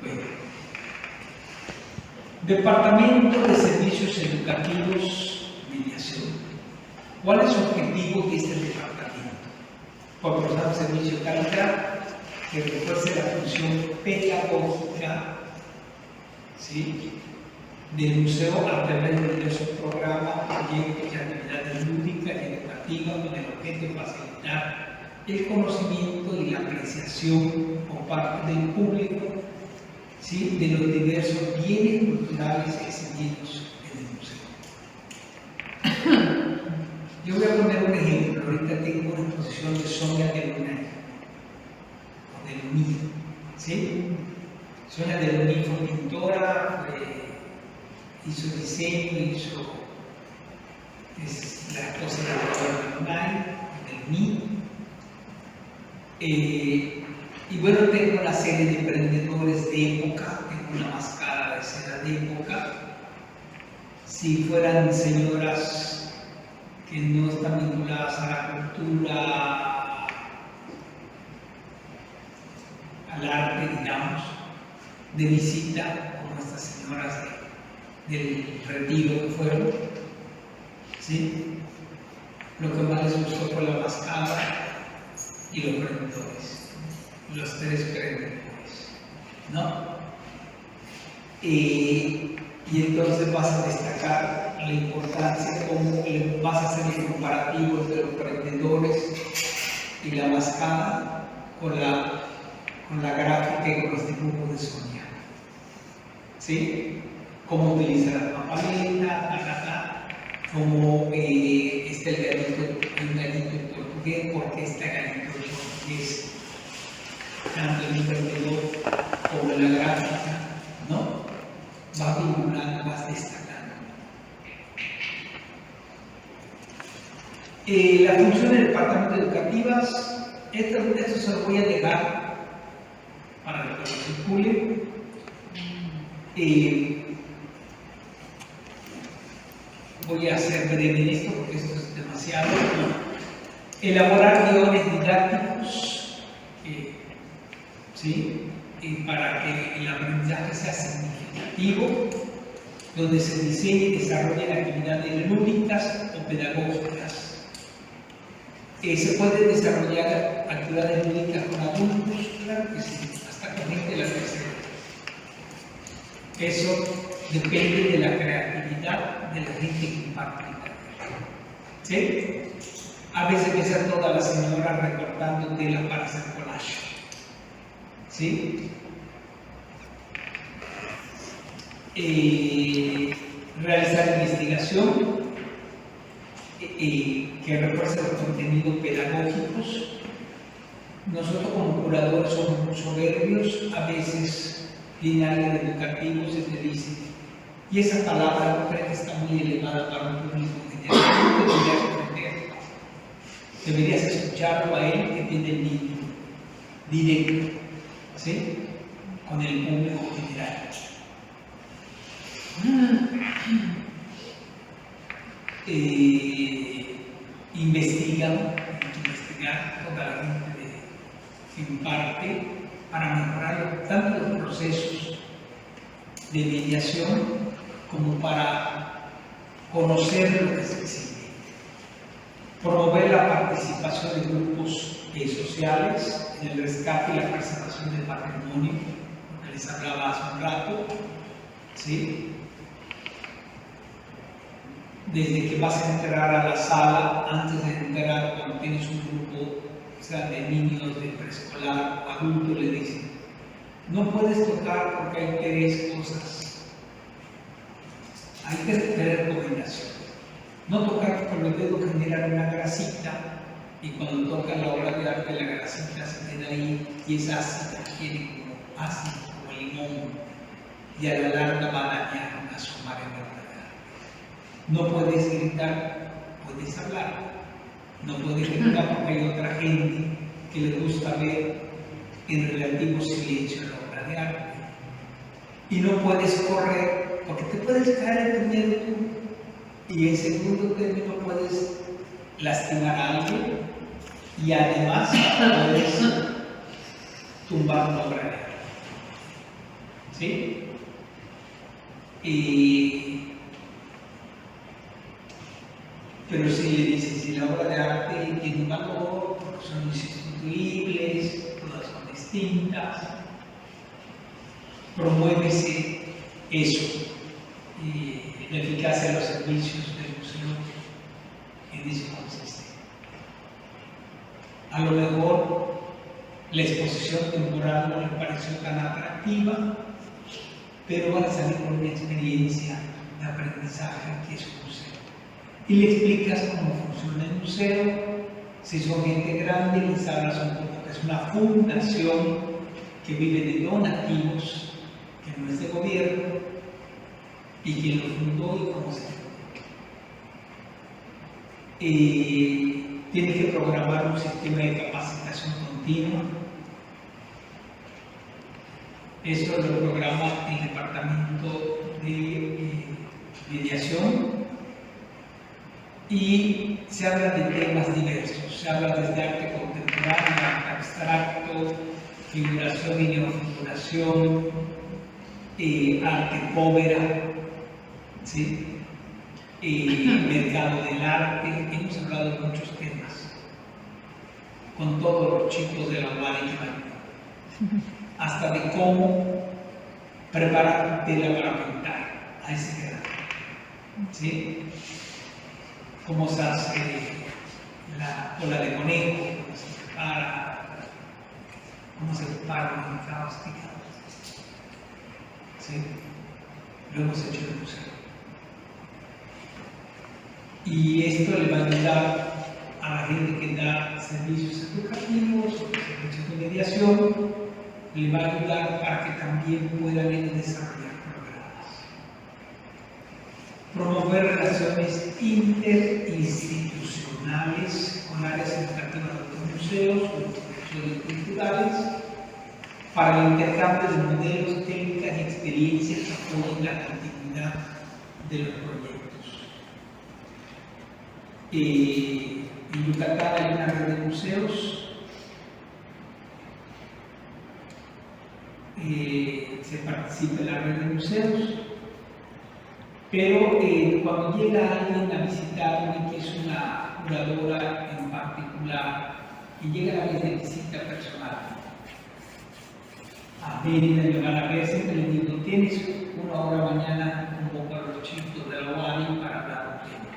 Bueno. Departamento de Servicios Educativos, Mediación. ¿Cuál es su objetivo de este departamento? Proporcionar un servicio de calidad que refuerce la función pedagógica, ¿sí?, del museo a través de diversos programas, proyectos y actividades lúdicas y educativas con el objeto de facilitar el conocimiento y la apreciación por parte del público, ¿sí?, de los diversos bienes culturales exhibidos en el museo. Yo voy a poner un ejemplo. Ahorita tengo una exposición de Sonia de Lunay, o de Luní, ¿sí? Sonia de Luní fue pintora, hizo diseño, hizo la esposa de Lunay, de Luní. Y bueno, tengo una serie de emprendedores de época, tengo una máscara de seda de época. Si fueran señoras que no están vinculadas a la cultura, al arte, digamos, de visita, como estas señoras del retiro que fueron, ¿sí? Lo que más les gustó fue la máscara y los prendedores, los tres prendedores, ¿no? Y entonces vas a destacar la importancia, cómo vas a hacer el comparativo entre los prendedores y la mascada con la gráfica y con los dibujos de Sonia. ¿Sí? Cómo utilizar la papeleta, cómo está el gallito, un gallito en portugués, porque está gallito en portugués, tanto el prendedor como la gráfica, ¿no? Vas vinculando, vas destacando. Las funciones del departamento educativas, esto se lo voy a dejar para que lo circule. Voy a ser breve en esto porque esto es demasiado. Elaborar guiones didácticos, ¿sí?, para que el aprendizaje sea significativo, donde se diseñe y desarrollen actividades lúdicas o pedagógicas. ¿Se pueden desarrollar actividades lúdicas con adultos? Claro que sí, hasta con gente de la tercera. Eso depende de la creatividad de la gente que imparte el taller. ¿Sí? A veces empieza toda la señora recortando tela para hacer collage. ¿Sí? Realizar investigación que refuerce los contenidos pedagógicos. Nosotros como curadores somos muy soberbios, a veces viene alguien educativo y se te dice, y esa palabra no creo que está muy elevada para un público general, no deberías aprender, deberías escucharlo a él que tiene el niño directo, ¿sí?, con el público general. Investigar toda la gente que imparte para mejorar tanto los procesos de mediación como para conocer lo que se exige. Promover la participación de grupos sociales en el rescate y la preservación del patrimonio, lo que les hablaba hace un rato, ¿sí? desde que vas a entrar a la sala, antes de entrar, cuando tienes un grupo, o sea, de niños de preescolar o adultos, le dicen, no puedes tocar porque hay 3 cosas. Hay que tener recomendaciones. No tocar con los dedos, generar una grasita, y cuando toca la obra de arte, la grasita se queda ahí y es ácida, tiene como ácido, como limón, y a la larga va a dañar una sumar en la obra de arte. No puedes gritar, puedes hablar. No puedes gritar porque hay otra gente que le gusta ver en relativo silencio la obra de arte. Y no puedes correr porque te puedes caer primero tú. Y en segundo término puedes lastimar a alguien y además puedes tumbar una obra de arte. ¿Sí? Pero si le dices, si la obra de arte tiene un valor, porque son insustituibles, todas son distintas, promuévese eso. La eficacia de los servicios del museo en eso consiste. A lo mejor la exposición temporal no le pareció tan atractiva, pero van a salir con una experiencia de aprendizaje que es un museo. Y le explicas cómo funciona el museo. Si son gente grande, les hablas un poco que es una fundación que vive de donativos, que no es de gobierno, y quién lo fundó y cómo se fundó. Tiene que programar un sistema de capacitación continua. Eso lo programa el departamento de mediación, y se habla de temas diversos. Se habla desde arte contemporáneo, arte abstracto, figuración y neofiguración, arte povera, ¿sí? Mercado del arte. Hemos hablado de muchos temas con todos los chicos de la UADI, hasta de cómo preparar tela para pintar a ese grado, ¿sí? Cómo se hace la cola de conejo, cómo se prepara una cáustica, ¿sí? Lo hemos hecho en el museo. Y esto le va a ayudar a la gente que da servicios educativos o servicios de mediación, le va a ayudar para que también puedan desarrollar programas. Promover relaciones interinstitucionales con áreas educativas de los museos o instituciones culturales para el intercambio de modelos, técnicas y experiencias que apoyen la continuidad de los proyectos. En Yucatán hay una red de museos. Se participa en la red de museos, pero cuando llega alguien a visitarme, que es una curadora en particular, y llega a la visita personal a Mérida, me van a ver, siempre les digo, tienes una hora mañana, convoco a los chicos de la UADI para hablar un tema.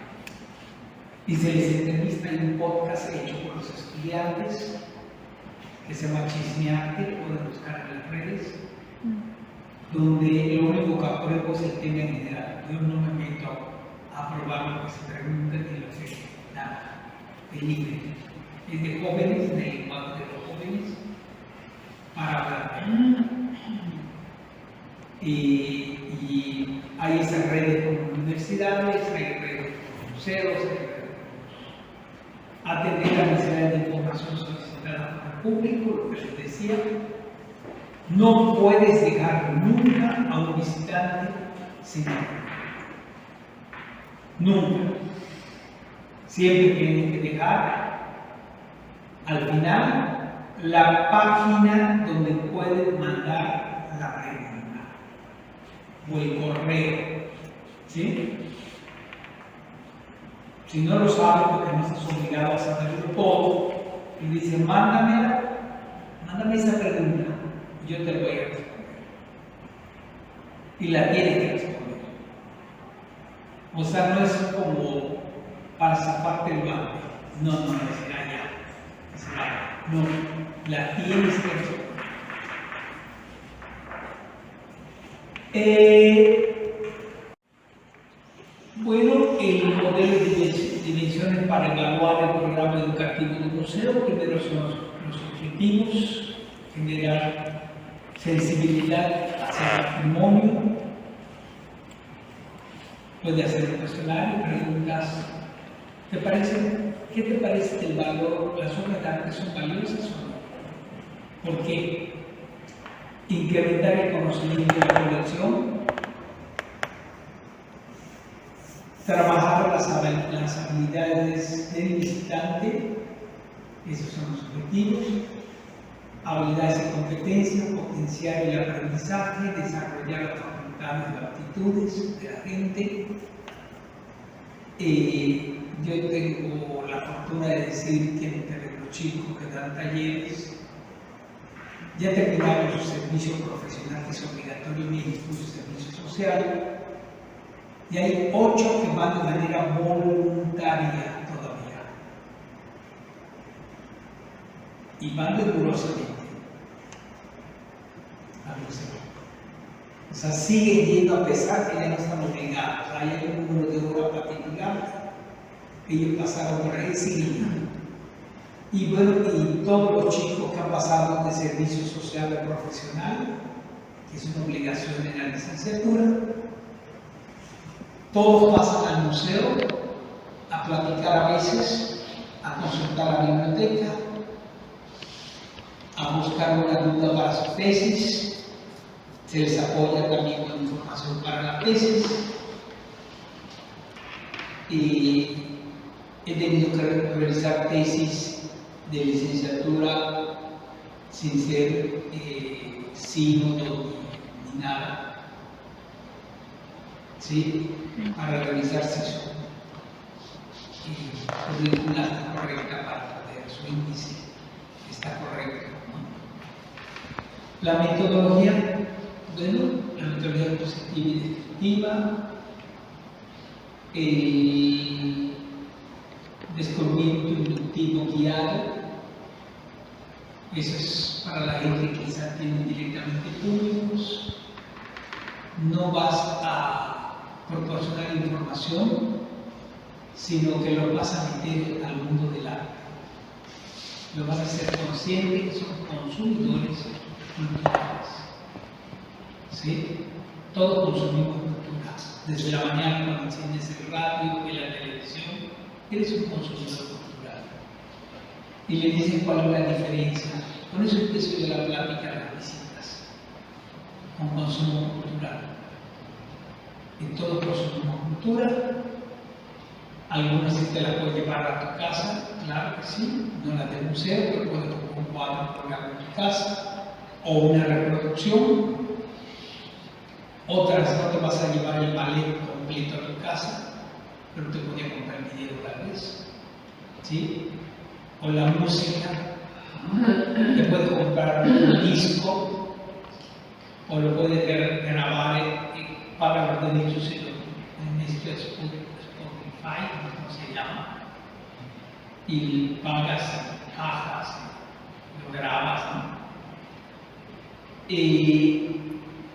Y se les entrevista en un podcast hecho por los estudiantes, que se llama Chismearte, lo pueden buscar en las redes, donde lo único que apruebo es el tema en general. Yo no me meto a aprobar lo que se pregunta ni lo que nada, es libre. Es de jóvenes, del lenguaje de los jóvenes, para hablar. Y hay esas redes con universidades, hay redes con museos, hay redes con atender las necesidades de información solicitada por el público, lo que les decía. No puedes dejar nunca a un visitante sin nada. Nunca. Siempre tienen que dejar al final la página donde pueden mandar la pregunta o el correo, ¿sí? Si no lo sabes, porque no estás obligado a saberlo todo, y dicen, mándame esa pregunta, yo te voy a responder. Y la tienes que responder. O sea, no es como para zafarte el balde. No, es allá. No, la tienes que resolver. Bueno, el modelo de dimensiones para evaluar el programa educativo del museo, primero son los objetivos, generar sensibilidad hacia el patrimonio, puede hacer un cuestionario, preguntas, ¿qué te parece que el valor, las obras de arte son valiosas o no? ¿Por qué? Incrementar el conocimiento de la colección, trabajar las habilidades del visitante, esos son los objetivos, habilidades y competencias, potenciar el aprendizaje, desarrollar las facultades y aptitudes de la gente. Yo tengo la fortuna de decir que entre los chicos que dan talleres ya terminaron su servicio profesional, que es obligatorio en su servicio social, y hay 8 que van de manera voluntaria todavía. Y van rigurosamente al museo. O sea, siguen yendo a pesar que ya no están obligados. Hay un número de horas particular. Ellos pasaron por ahí, siguen yendo. Y bueno, y todos los chicos que han pasado de servicio social o profesional, que es una obligación de la licenciatura, todos pasan al museo a platicar a veces, a consultar la biblioteca, a buscar una duda para su tesis, se les apoya también con información para la tesis. Y he tenido que realizar tesis de licenciatura sin ser sínodo ni nada. ¿Sí? Para revisar si su currícula está correcta para poder, su índice está correcto. La metodología, bueno, la metodología positiva y descriptiva, el descubrimiento inductivo guiado, eso es para la gente que quizá tiene directamente públicos. No vas a proporcionar información, sino que lo vas a meter al mundo del arte. Lo vas a hacer consciente que son consumidores culturales. ¿Sí? Todos consumimos culturas. Desde la mañana cuando enciendes el radio y la televisión, eres un consumidor cultural. Y le dicen cuál es la diferencia. Con eso empiezo yo la plática de las visitas, con consumo cultural. En todos consumimos cultura, algunas sí te la puedes llevar a tu casa, claro que sí, no las del museo, pero puedes comprar un cuadro colgado en tu casa, o una reproducción. Otras no te vas a llevar el ballet completo a tu casa, pero te podías comprar el video tal vez, ¿sí? O la música, te puedes comprar un disco, o lo puedes grabar para los derechos en este Spotify, ¿cómo se llama? Y pagas cajas, lo grabas, ¿no?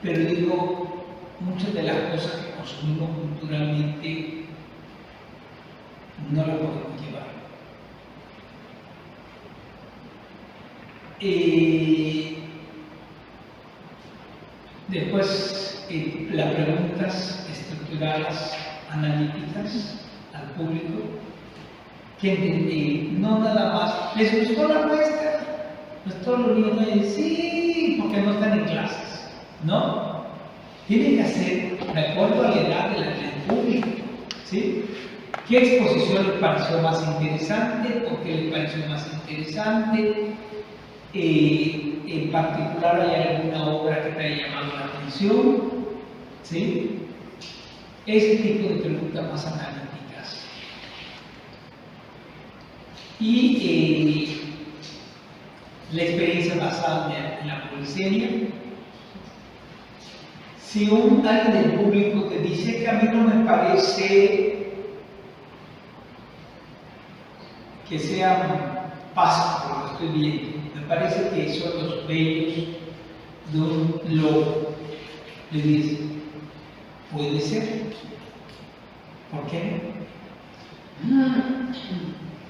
Pero digo, muchas de las cosas que consumimos culturalmente no las podemos llevar. Después, las preguntas estructurales, analíticas al público, que no nada más, ¿les gustó la muestra? Pues todos los niños van a decir, sí, porque no están en clases, ¿no? Tienen que hacer de acuerdo a la edad del público, ¿sí? ¿Qué exposición les pareció más interesante? ¿Por qué les pareció más interesante? En particular, ¿hay alguna obra que te haya llamado la atención? ¿Sí? Ese tipo de preguntas más analíticas. Y la experiencia basada en la polisemia. Si alguien del público te dice que a mí no me parece que sean pastos, lo estoy viendo, me parece que son los vellos de un lobo, le dice, puede ser, ¿por qué no?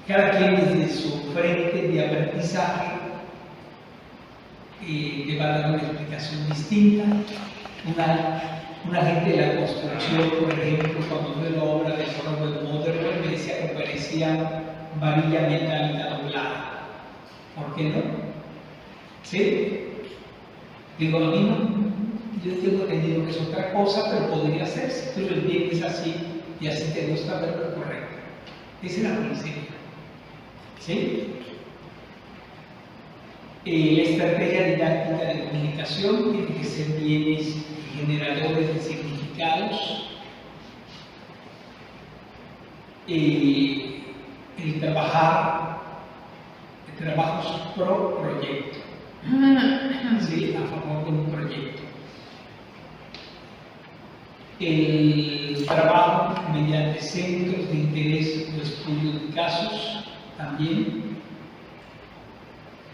Cada quien desde su frente de aprendizaje le va a dar una explicación distinta. Una gente de la construcción, por ejemplo, cuando vio la obra de Robert Motherwell, me decía que parecía varilla metálica doblada. ¿Por qué no? ¿Sí? Digo, a mí no, yo tengo entendido que es otra cosa, pero podría ser, si tú lo entiendes así y así te gusta verlo correcto. Esa es la policía. ¿Sí? La estrategia didáctica de comunicación tiene que ser bienes generadores de significados. El trabajos pro proyecto, ¿sí? A favor de un proyecto. El trabajo mediante centros de interés o estudio de casos también.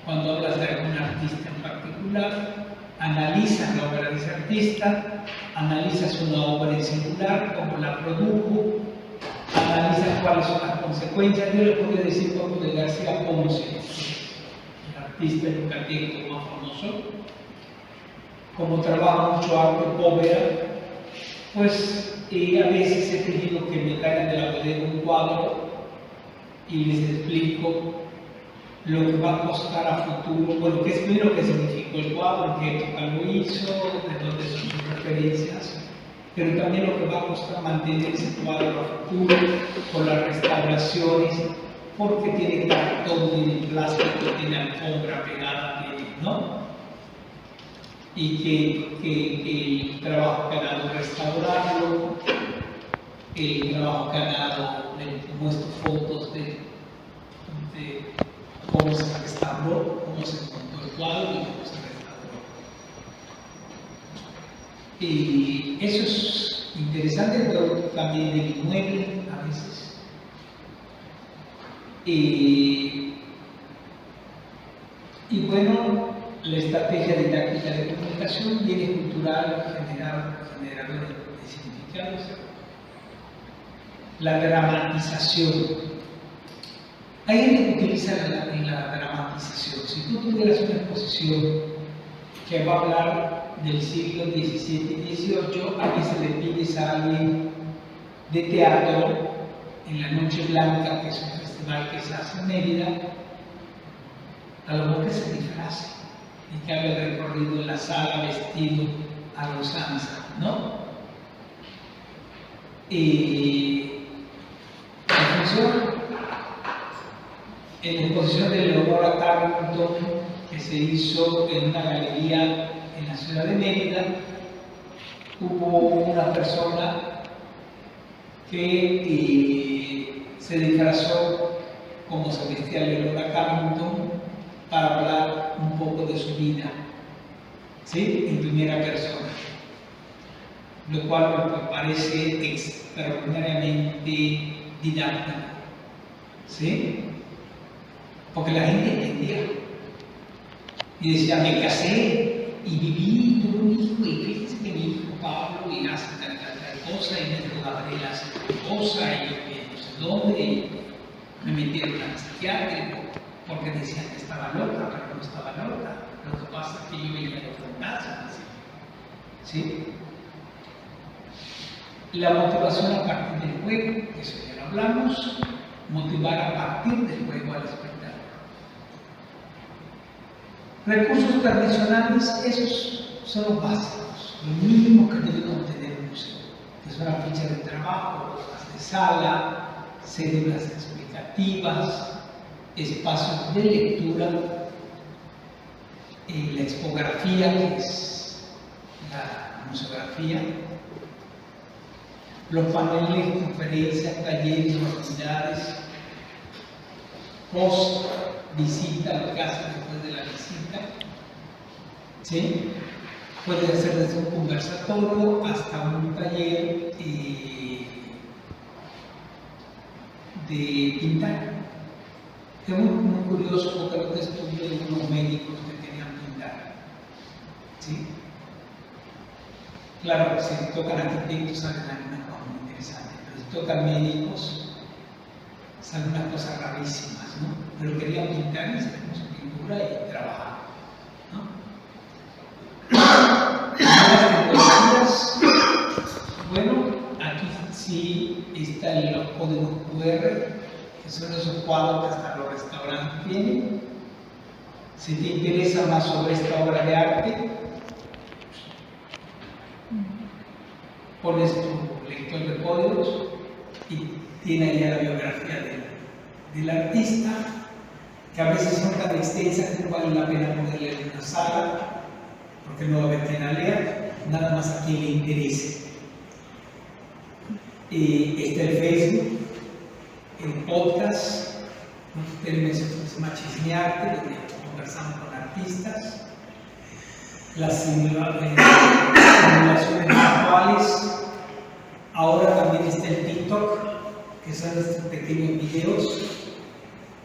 Cuando hablas de algún artista en particular, analizas la obra de ese artista, analizas una obra en singular, cómo la produjo, analizas cuáles son las consecuencias. Yo le podría decir poco de García Ponce, el artista yucateco más famoso, como trabaja mucho arte povera, pues a veces he tenido que me traigan de la bodega un cuadro y les explico lo que va a costar a futuro, bueno, qué es lo que significó el cuadro, en qué época lo hizo, de dónde son sus referencias, pero también lo que va a costar mantener ese cuadro a futuro, con las restauraciones, porque tiene cartón, tiene plástico, tiene alfombra pegada, ¿no? Y que el trabajo que ha dado restaurarlo, el trabajo que ha dado, muestro fotos de cómo se restauró, cómo se encontró el cuadro y cómo se restauró. Y eso es interesante, pero también del inmueble a veces. Y bueno, la estrategia didáctica de comunicación, bienes cultural, generadores de significados. La dramatización. Hay gente que utiliza la dramatización. Si tú tuvieras una exposición que va a hablar del siglo XVII y XVIII, a veces le pides a alguien de teatro en la Noche Blanca, que es un festival que se hace en Mérida, a lo mejor que se disfrace y que haga el recorrido en la sala vestido a la usanza, ¿no? En la exposición de Leonora Carrington, que se hizo en una galería en la ciudad de Mérida, hubo una persona que se disfrazó como se vestía Leonora Carrington para hablar un poco de su vida, ¿sí? En primera persona, lo cual me parece extraordinariamente didáctico, ¿sí? Porque la gente entendía y decía, me casé y viví, tuve un hijo y fíjense que mi hijo Pablo y hace tal cosa y mi hijo Gabriel hace tal cosa y yo no sé dónde y me metieron al psiquiátrico porque decían que estaba loca, pero no estaba loca. Lo que pasa es que yo veía los fantasmas, ¿sí? La motivación a partir del juego, que eso ya lo hablamos, motivar a partir del juego al espectador. Recursos tradicionales, esos son los básicos, lo mínimo que debe contener un museo, que son las fichas de trabajo, hojas de sala, cédulas explicativas, espacios de lectura, la expografía, que es la museografía, los paneles, conferencias, talleres, actividades, post visita, al caso después de la visita, ¿sí? Puede ser desde un conversatorio hasta un taller de pintar. Es muy curioso porque lo estudié de unos médicos que querían pintar. ¿Sí? Claro, si tocan arquitectos salen algunas cosas muy interesantes, pero si tocan médicos salen unas cosas rarísimas, ¿no? Pero querían pintar y se puso pintura y trabajar, ¿no? Bueno, aquí sí están los códigos QR, que son esos cuadros que hasta los restaurantes tienen. Si te interesa más sobre esta obra de arte, pones tu lector de códigos y tiene allá la biografía del artista, que a veces son tan extensas que no vale la pena ponerle en una sala, porque no va a haber quien la lea, nada más a quien le interese. Está el Facebook, el podcast, tenemos Machismearte, donde conversamos con artistas, las simulaciones virtuales. Ahora también está el TikTok, que son estos pequeños videos,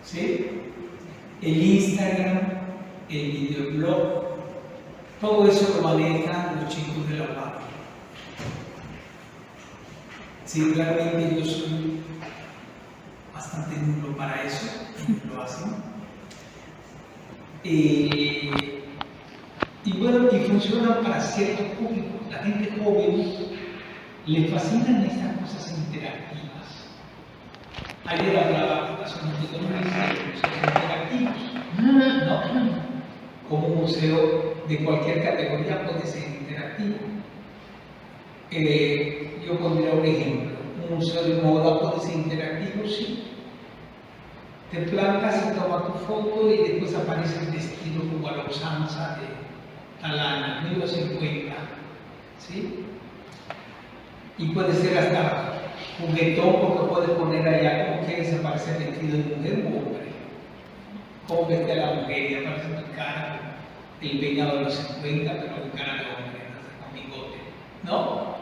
¿sí? El Instagram, el videoblog, todo eso lo manejan los chicos de la UAP. Sí, claramente yo soy bastante nulo para eso, lo hacen. Y bueno, y funcionan para ciertos públicos. La gente joven le fascinan estas cosas interactivas. Ayer hablaba casualmente con un museo de museos interactivos, ¿no? Como un museo de cualquier categoría puede ser interactivo. Yo pondría un ejemplo. Un museo de moda puede ser interactivo, sí. Te plantas y tomas tu foto y después aparece el vestido como a la usanza de tal año, 1950, ¿sí? Y puede ser hasta juguetón porque puedes poner allá como quieres aparecer vestido de mujer o hombre. Cómo vete a la mujer y aparece tu cara, el peinado de los 50, pero con cara de hombre, con bigote, ¿no?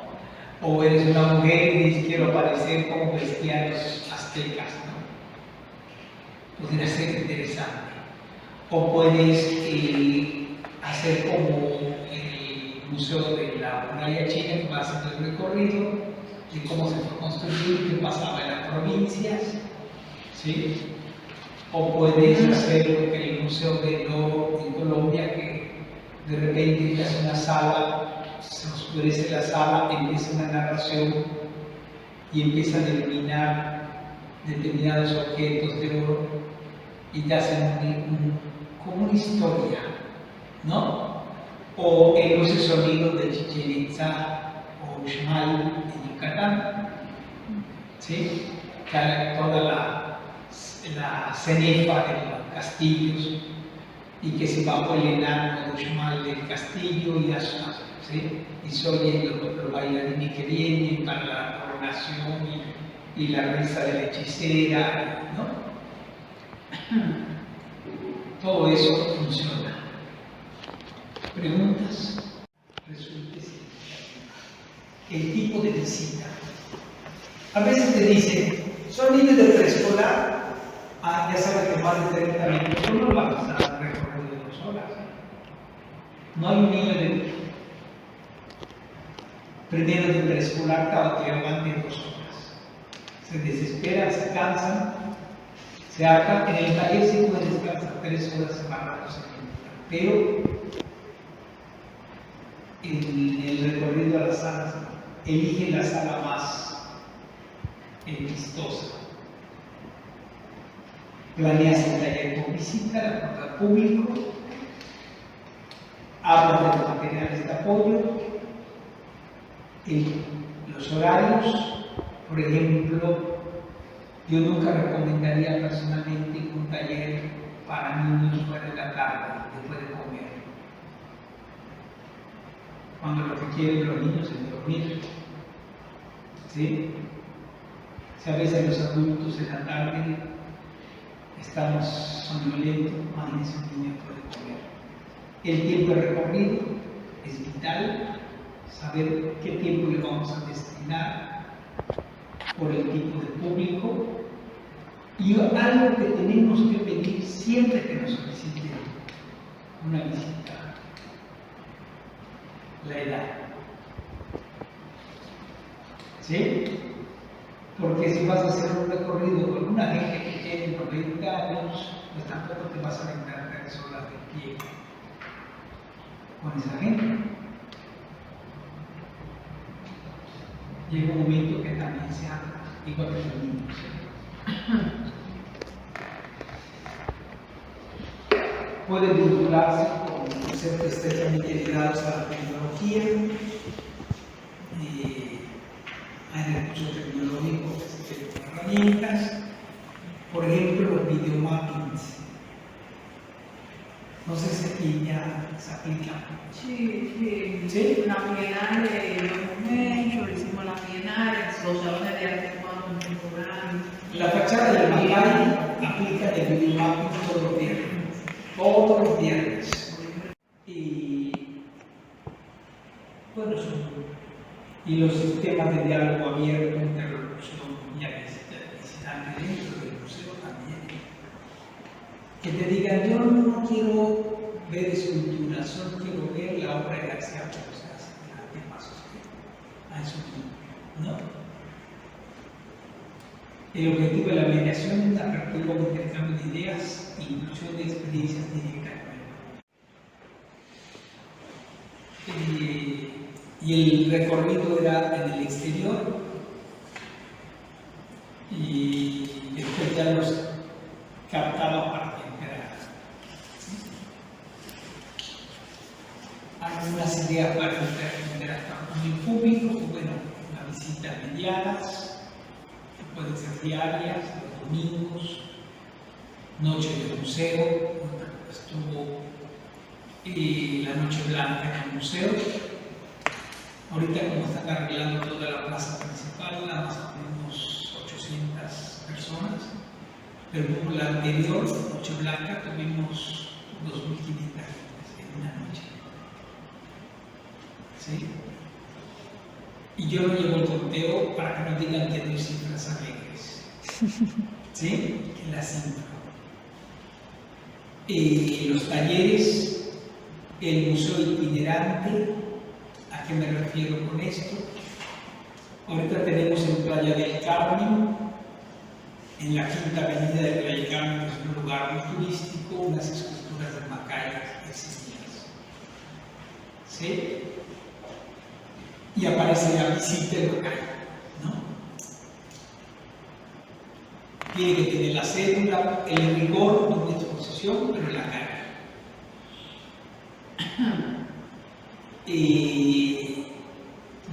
O eres una mujer y dices quiero parecer como vestían los aztecas, ¿no? Podría ser interesante. O puedes hacer como el Museo de la Muralla China, que va haciendo el recorrido de cómo se fue construyendo, qué pasaba en las provincias, ¿sí? O puedes hacer lo que el Museo de Oro en Colombia, que de repente te hace una sala, se oscurece la sala, empieza una narración y empiezan a iluminar determinados objetos de oro y te hacen como una historia, ¿no? O el luz y sonido de Chichén Itzá o Uxmal en Yucatán, ¿sí? Toda la cenefa de los castillos y que se va por el enano de Uxmal del castillo y así, ¿sí? Y se oyen los bailarines que vienen para la coronación y la risa de la hechicera, ¿no? Todo eso funciona. ¿Preguntas? Resulta el tipo de visita. A veces te dicen, son niños de preescolar, ya sabes que más de 30 minutos no lo vamos a recorrer de 2 horas. No hay un niño de primero de preescolar que aguante 2 horas. Se desesperan, se cansan, se hartan. En el taller sí pueden descansar 3 horas separados, pero en el recorrido a las salas, elige la sala más vistosa. Planeas el taller con visita, la puerta al público, hablas de los materiales de apoyo, los horarios. Por ejemplo, yo nunca recomendaría personalmente un taller para niños fuera de la tarde, después de comer. Cuando lo que quieren los niños es dormir, ¿sí? Si a veces los adultos en la tarde estamos somnolentos, imagínense un niño puede comer. El tiempo de recorrido, es vital saber qué tiempo le vamos a destinar por el tipo de público y algo que tenemos que pedir siempre que nos soliciten una visita: la edad. ¿Sí? Porque si vas a hacer un recorrido con una gente que tiene 90 años, pues tampoco te vas a aventar 3 horas de pie con esa gente. Llega un momento que también se habla, igual que los niños. Pueden vincularse con conceptos estrechamente ligados a la tecnología. Hay recursos tecnológicos que se tienen herramientas, por ejemplo, los videomappings. No sé si aquí ya se aplican. Sí. ¿Sí? La Bienal de los Momentos, hicimos la Bienal, los salones de arte contemporáneo. La fachada del Macay aplica el videomapping todos los viernes. Todos los viernes. Y bueno, y los sistemas de diálogo abierto, interlocución y visitante dentro del museo también. Que te digan, yo no quiero ver esculturas, solo quiero ver la obra de García Rosas, ¿qué pasó? A eso no. El objetivo de la mediación es la apertura de intercambio de ideas e inclusión de experiencias directas. Y el recorrido era en el exterior, y después ya los captaba para que enteraran. Algunas ideas para interactuar con el público, bueno, las visitas medianas, que pueden ser diarias, los domingos, noche de museo, estuvo la noche blanca en el museo. Ahorita, como están arreglando toda la plaza principal, nada más tenemos 800 personas, pero como la anterior, Noche Blanca, tuvimos 2.500 en una noche. ¿Sí? Y yo no llevo el conteo para que no digan que doy cifras alegres. ¿Sí? En la cifra. Los talleres, el museo itinerante. ¿A qué me refiero con esto? Ahorita tenemos en Playa del Carmen, en la quinta avenida de Playa del Carmen, que es un lugar muy turístico, unas esculturas de Macay existidas. ¿Sí? Y aparece la visita de Macay, ¿no? Tiene que tener la cédula, el rigor de una exposición, pero en la calle.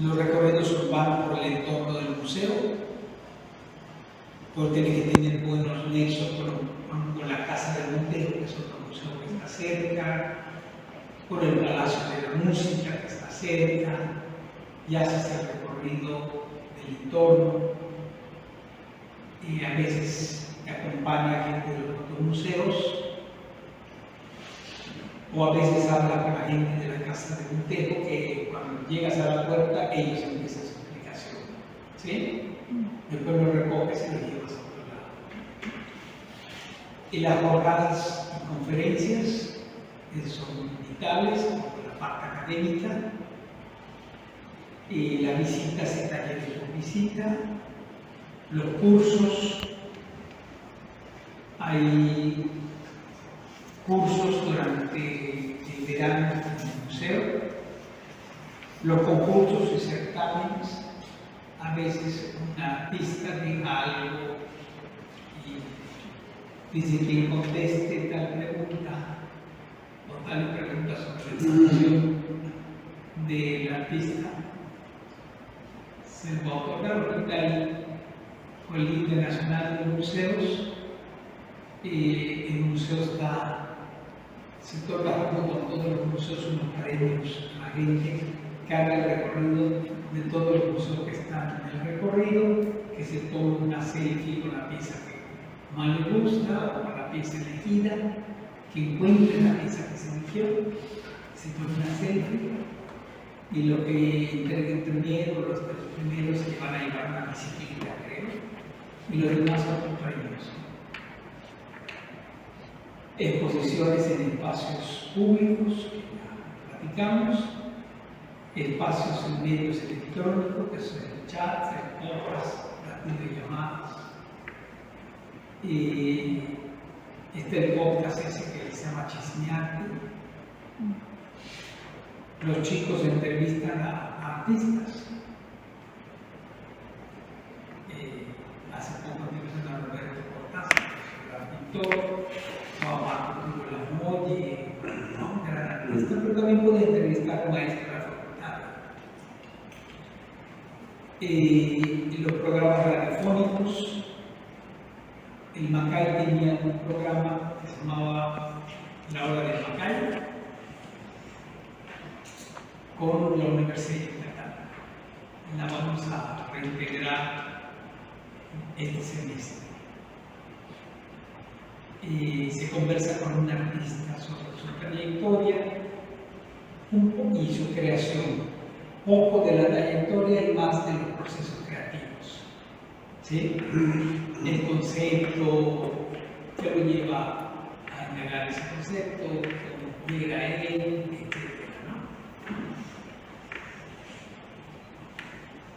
Los recorridos urbanos por el entorno del museo, pues tiene que tener buenos nexos con la Casa del Montejo, que es otro museo que está cerca, con el Palacio de la Música, que está cerca, ya se hace el recorrido del entorno, y a veces acompaña gente de los otros museos, o a veces habla con la gente de la Casa de Montejo, que cuando llegas a la puerta, ellos empiezan su explicación. ¿Sí? Después lo recoges y lo llevas a otro lado. Y las jornadas y conferencias son vitales, por la parte académica. Y las visitas y talleres por visita. Los cursos. Hay cursos durante el verano en el museo, los concursos y certámenes, a veces una pista deja algo y dice quien conteste tal pregunta o tal pregunta sobre la información de la pista se va a otorgar. Ahorita hay con el Día Internacional de los Museos, el museo se otorga con todos los museos unos premios a la gente que haga el recorrido de todos los museos que están en el recorrido, que se tome una selfie con la pieza que más le gusta o con la pieza elegida, que encuentre la pieza que se eligió, se tome una selfie y lo que entreguen primero, los tres primeros se van a llevar una bicicleta, creo, y los demás son premios. Exposiciones en espacios públicos, que ya platicamos, espacios en medios electrónicos, que son el chat, el podcast, las videollamadas. Y el podcast ese que se llama Chismeante. Los chicos entrevistan a artistas. Hace poco tuvimos una Roberto Cortázar, que era pintor, o a Marco Lamoye, ¿no? Gran artista, pero también puede entrevistar a un maestro de la facultad. Los programas radiofónicos. El Macay tenía un programa que se llamaba La Hora del Macay con la Universidad de Yucatán. La vamos a reintegrar este semestre. Se conversa con un artista sobre su trayectoria y su creación, poco de la trayectoria y más de los procesos creativos. ¿Sí? El concepto que lo lleva a integrar ese concepto, cómo llega a él,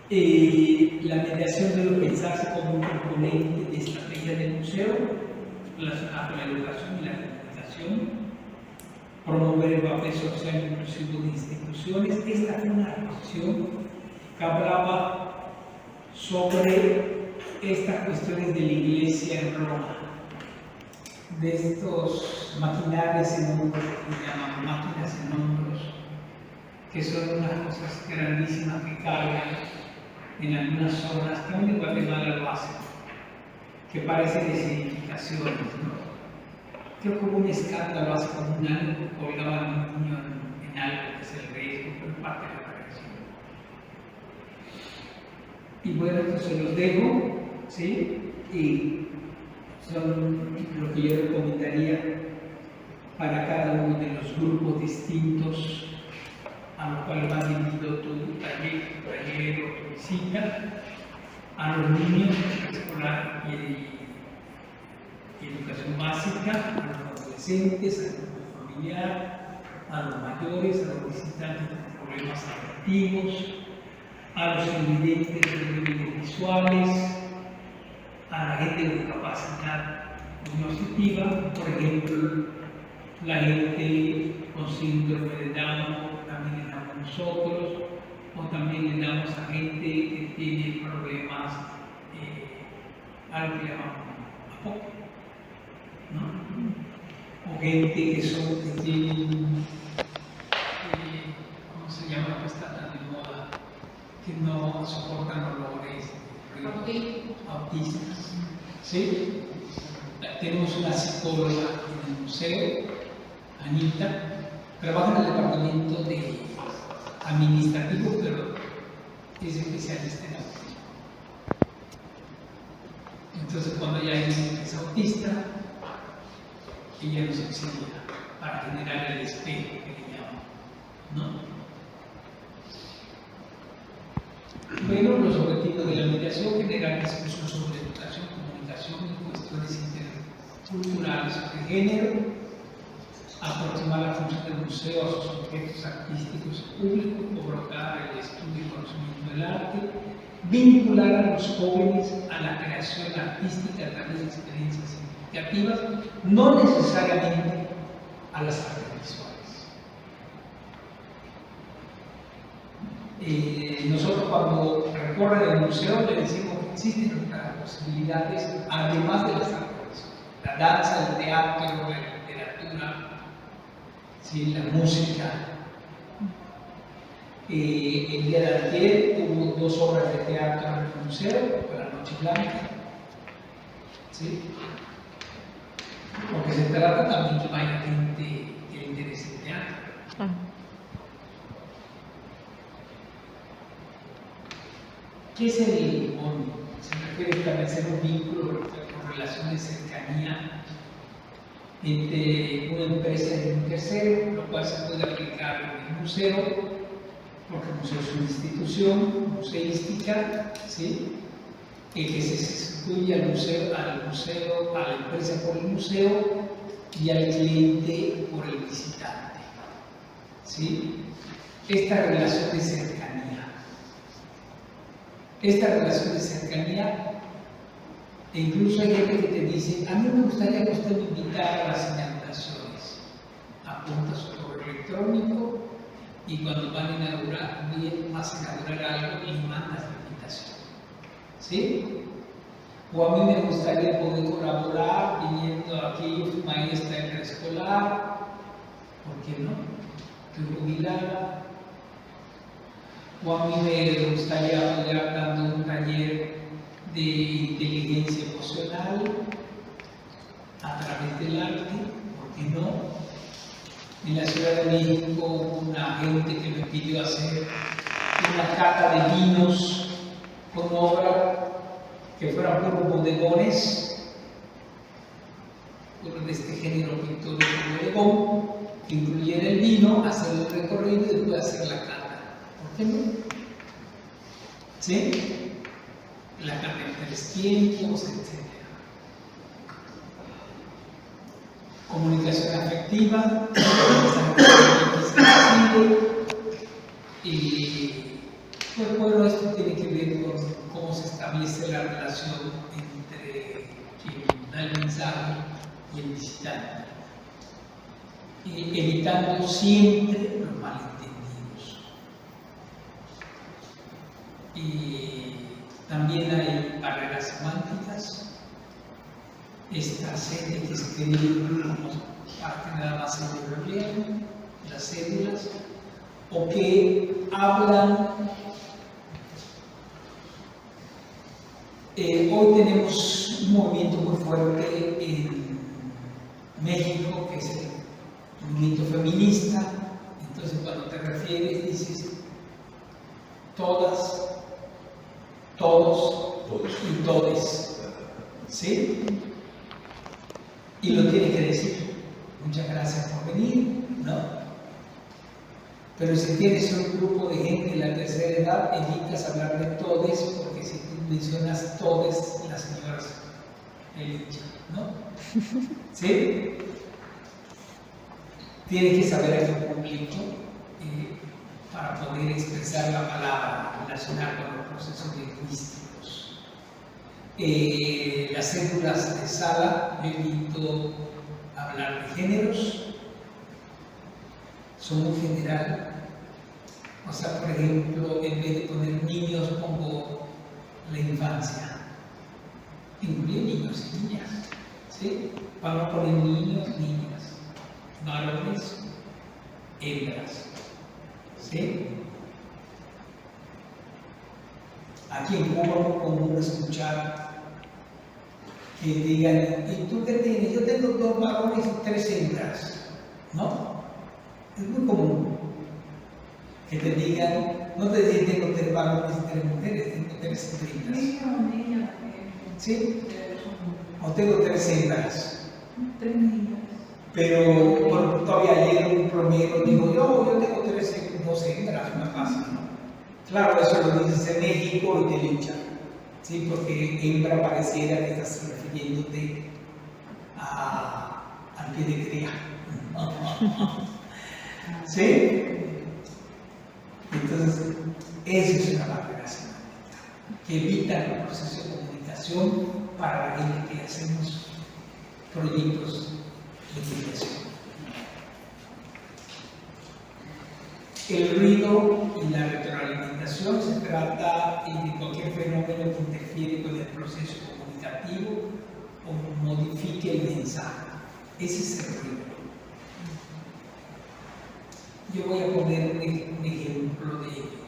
etc. La mediación debe pensarse como un componente de estrategia del museo relacionada con la educación y la comunicación, promover el papel social inclusivo de instituciones. Esta fue una exposición que hablaba sobre estas cuestiones de la iglesia en Roma, de estos maquinarias en hombros, que se llaman máquinas en hombros, que son unas cosas grandísimas que cargan en algunas zonas, que aún en Guatemala lo hacen, que parecen designificaciones, ¿no? Creo que hubo un escándalo hace como un año que colgaban a un niño en algo que es el riesgo, pero es parte de la creación. Y bueno, entonces los dejo, ¿sí? Y son lo que yo recomendaría para cada uno de los grupos distintos a los cuales va dirigido tu taller o tu visita, a los niños escolar y educación básica, a los adolescentes, al grupo familiar, a los mayores, a los visitantes con problemas afectivos, a los invidentes de medios visuales, a la gente con capacidad cognitiva, por ejemplo, la gente con síndrome de Down, también le damos nosotros, o también le damos a gente que tiene problemas, algo que llamamos APOC, ¿no? O gente que tienen, ¿cómo se llama? Que está tan de moda, que no soportan olores, autistas. ¿Sí? Tenemos una psicóloga en el museo, Anita, trabaja en el departamento de administrativo, pero es especialista en autismo. Entonces, cuando ya es autista, ella nos auxilia para generar el espejo que le llaman, ¿no? Bueno, los objetivos de la mediación: generar discusión sobre educación, comunicación y cuestiones interculturales sobre género, aproximar la función del museo a sus objetos artísticos y públicos, provocar el estudio y conocimiento del arte, vincular a los jóvenes a la creación artística a través de experiencias significativas, no necesariamente a las artes visuales. Nosotros cuando recorren el museo le decimos que existen otras posibilidades además de las artes visuales: la danza, el teatro, la literatura, ¿sí? La música. El día de ayer hubo 2 obras de teatro en el museo, con La Noche Blanca, ¿sí? Porque se trata también que vaya gente que le interese el teatro. ¿Qué es el bono? Se refiere a establecer un vínculo con relación de cercanía entre una empresa y un tercero, lo cual se puede aplicar en el museo porque el museo es una institución museística, ¿sí? Que se sustituye al museo, a la empresa por el museo y al cliente por el visitante, ¿sí? Esta relación de cercanía. Esta relación de cercanía, e incluso hay gente que te dice, a mí me gustaría que usted me invitara a las inauguraciones. Apunta su correo electrónico y cuando van a inaugurar, vas a inaugurar algo y mandas la invitación. ¿Sí? O a mí me gustaría poder colaborar viniendo aquí, yo fui maestra en preescolar, ¿por qué no? Estoy jubilada. O a mí me gustaría poder dando un taller de inteligencia emocional a través del arte, ¿por qué no? En la Ciudad de México hubo una gente que me pidió hacer una cata de vinos con obra que fueran puros bodegones, de este género pictórico bodegón, que incluyera el vino, hacer el recorrido y después hacer la cata. ¿Por qué no? ¿Sí? La cata en 3 tiempos, etc. Comunicación afectiva, y pues bueno, esto tiene que ver con cómo se establece la relación entre quien da el mensaje y el visitante, y evitando siempre los malentendidos. Y también hay barreras semánticas. Esta serie que escriben para que nada más se lean las cédulas, o que hablan. Hoy tenemos un movimiento muy fuerte en México, que es el movimiento feminista. Entonces, cuando te refieres, dices todas, todos y todes. ¿Sí? Y lo tiene que decir. Muchas gracias por venir, ¿no? Pero si tienes un grupo de gente de la tercera edad, evitas hablar de todes, porque si tú mencionas todes, las señoras le hinchan, ¿no? ¿Sí? Tienes que saber a tu público para poder expresar la palabra, relacionar con los procesos lingüísticos. Las cédulas de sala, yo evito hablar de géneros, son muy general. O sea, por ejemplo, en vez de poner niños, pongo la infancia. Incluye niños y niñas, ¿sí? Vamos a poner niños, niñas, varones, hembras, ¿sí? Aquí en Cuba es muy común escuchar que digan, ¿y tú qué tienes? Yo tengo 2 varones y 3 hembras, ¿no? Es muy común que te digan, no te dicen tengo 3 varones y 3 mujeres, tengo 3 hembras. ¿Sí? O tengo 3 hembras. 3 niñas. Pero bueno, todavía ayer un plomero dijo, yo tengo 2 hembras, más fácil, ¿no? Claro, eso lo dices en México y te linchan, ¿sí? Porque hembra pareciera que estás refiriéndote al pie de cría. ¿Sí? Entonces, eso es una barrera semántica que evita el proceso de comunicación para la gente que hacemos proyectos de comunicación. El ruido y la retroalimentación se trata de cualquier fenómeno que interfiere con el proceso comunicativo o modifique el mensaje. Ese es el ruido. Yo voy a poner un ejemplo de ello.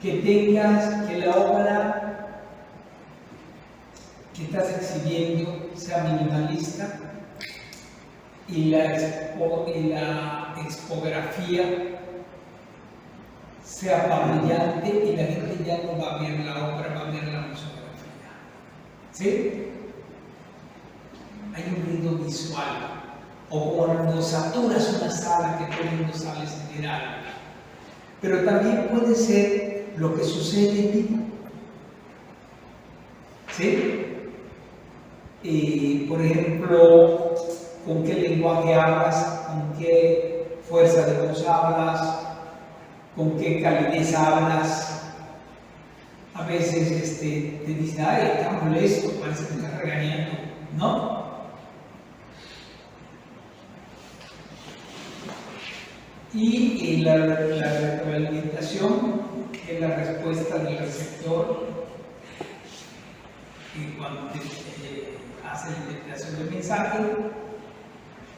Que la obra que estás exhibiendo sea minimalista y la expografía sea brillante y la gente ya no va a ver la obra, va a ver la museografía. ¿Sí? Hay un ruido visual o cuando saturas una sala que todo el mundo sabe sentir algo. Pero también puede ser lo que sucede en ti. ¿Sí? Por ejemplo, con qué lenguaje hablas, con qué fuerza de voz hablas, con qué calidez hablas. A veces te dicen, ay, está molesto, parece que está regañando. ¿No? Y la retroalimentación es la respuesta del receptor cuando hace la interpretación del mensaje,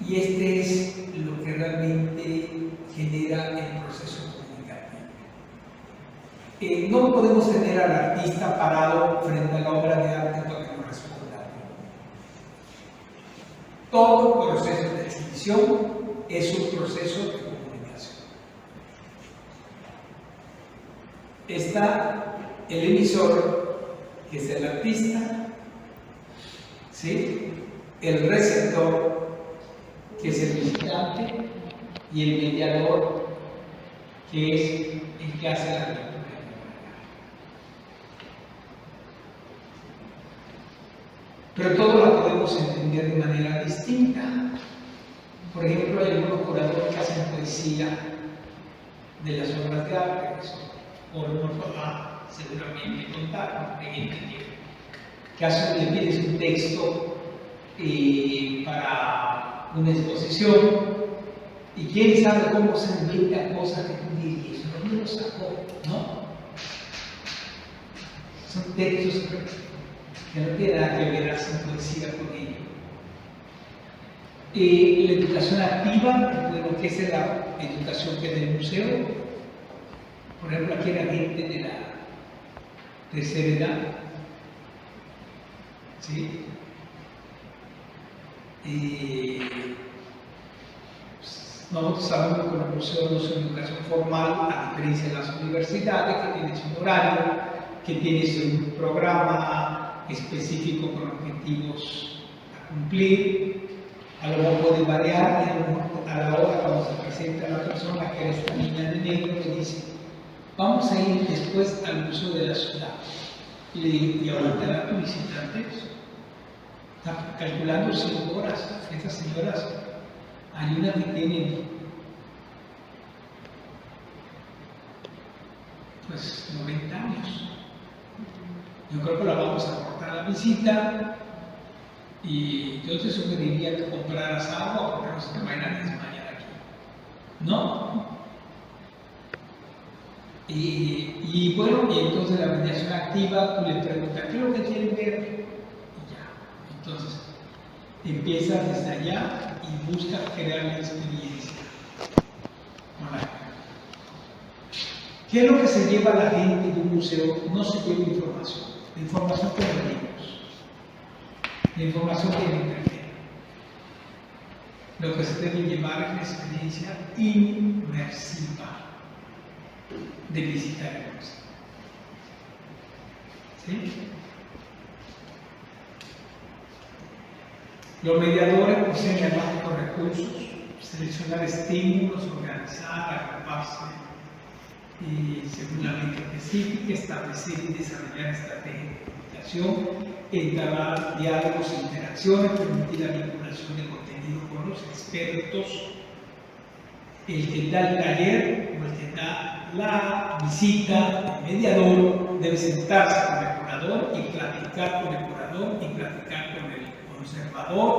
y este es lo que realmente genera el proceso comunicativo. No podemos tener al artista parado frente a la obra de arte para que nos responda. Todo proceso de exhibición es un proceso de comunicación. Está el emisor, que es el artista, ¿sí? El receptor, que es el visitante, y el mediador, que es el que hace la lectura. Pero todo lo podemos entender de manera distinta. Por ejemplo, hay algunos curadores que hacen poesía de las obras de arte, o no podrá seguramente contar, hay gente que le pides un texto para una exposición, y quién sabe cómo se inventan cosas que tú dirías, ¿dónde lo sacó? ¿No? Son textos que no tienen nada que ver hacer poesía con ello. La educación activa, bueno, que es la educación que es del museo. Por ejemplo, aquí la gente de la tercera edad, ¿sí? Nosotros sabemos que los museos no son educación formal, a diferencia de las universidades, que tienen su horario, que tienen un programa específico con objetivos a cumplir. A lo mejor puede variar, y a lo mejor a la hora cuando se presenta la persona, que es esta niña de negro, que dice, vamos a ir después al Museo de la Ciudad. Y le digo, ¿y aguantará tu visitante? Está calculando 5 horas. Estas señoras, hay una que tiene pues 90 años. Yo creo que la vamos a cortar la visita, y yo te sugeriría que compraras agua porque no se te vayan a desmayar aquí. ¿No? Y bueno, y entonces la mediación activa, tú le preguntas, ¿qué es lo que quieren ver? Y ya. Entonces, empiezas desde allá y buscas crear la experiencia con la gente. ¿Qué es lo que se lleva a la gente de un museo? No se lleva información. La información tiene libros. La información tiene internet. Lo que se debe llevar es la experiencia inmersiva de visitar el museo. ¿Sí? Los mediadores poseen además los recursos, seleccionar estímulos, organizar, agruparse según la ley específica, establecer y desarrollar estrategias de comunicación, entablar diálogos e interacciones, permitir la vinculación de contenido con los expertos, el que da el taller o el que da la visita, el mediador, debe sentarse con el curador y platicar con el curador y platicar con el conservador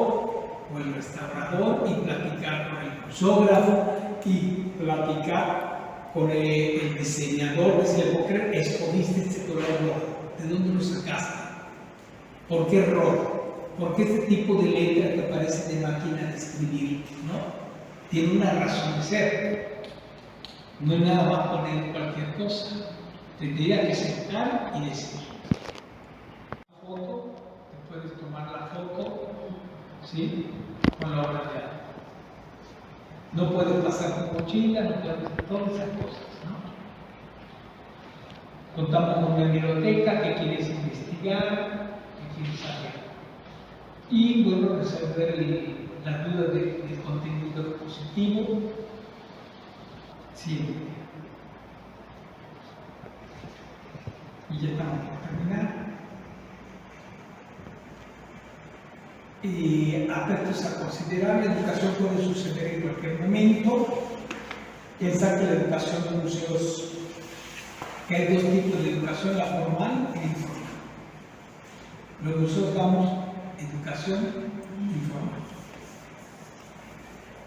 o el restaurador y platicar con el museógrafo y platicar con el diseñador, decirle, ¿por qué escogiste este color rojo? ¿De dónde lo sacaste? ¿Por qué rojo? ¿Por qué este tipo de letra que parece de máquina de escribir? ¿No? Tiene una razón de ser. No es nada más poner cualquier cosa. Tendría que sentar y decir. La foto, te puedes tomar la foto, ¿sí? Con la obra de arte. No puedes pasar tu mochila, no puedes hacer todas esas cosas, ¿no? Contamos con una biblioteca que quieres investigar, que quieres saber. Y bueno, resolver las dudas del contenido positivo. Sí. Y ya estamos por terminar. Aspectos a considerar: la educación puede suceder en cualquier momento. Pensar que la educación de museos, que hay dos tipos de educación, la formal y la informal. Los museos damos educación informal.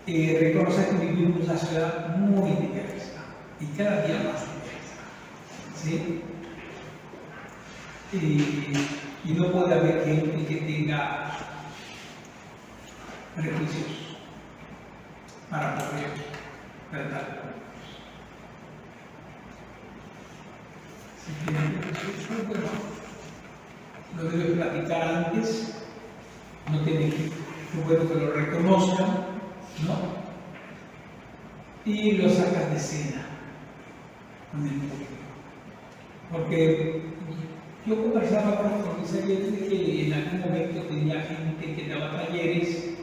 Reconocer que vivimos en una ciudad muy diversa y cada día más diversa, ¿sí? Y no puede haber gente que tenga prejuicios para poder tratar con ellos. Si tienen prejuicios, bueno, lo debe platicar antes, no tiene que, bueno, que lo reconozcan, ¿no? Y lo sacas de escena con el público. Porque yo conversaba con mis oyentes que en algún momento tenía gente que daba talleres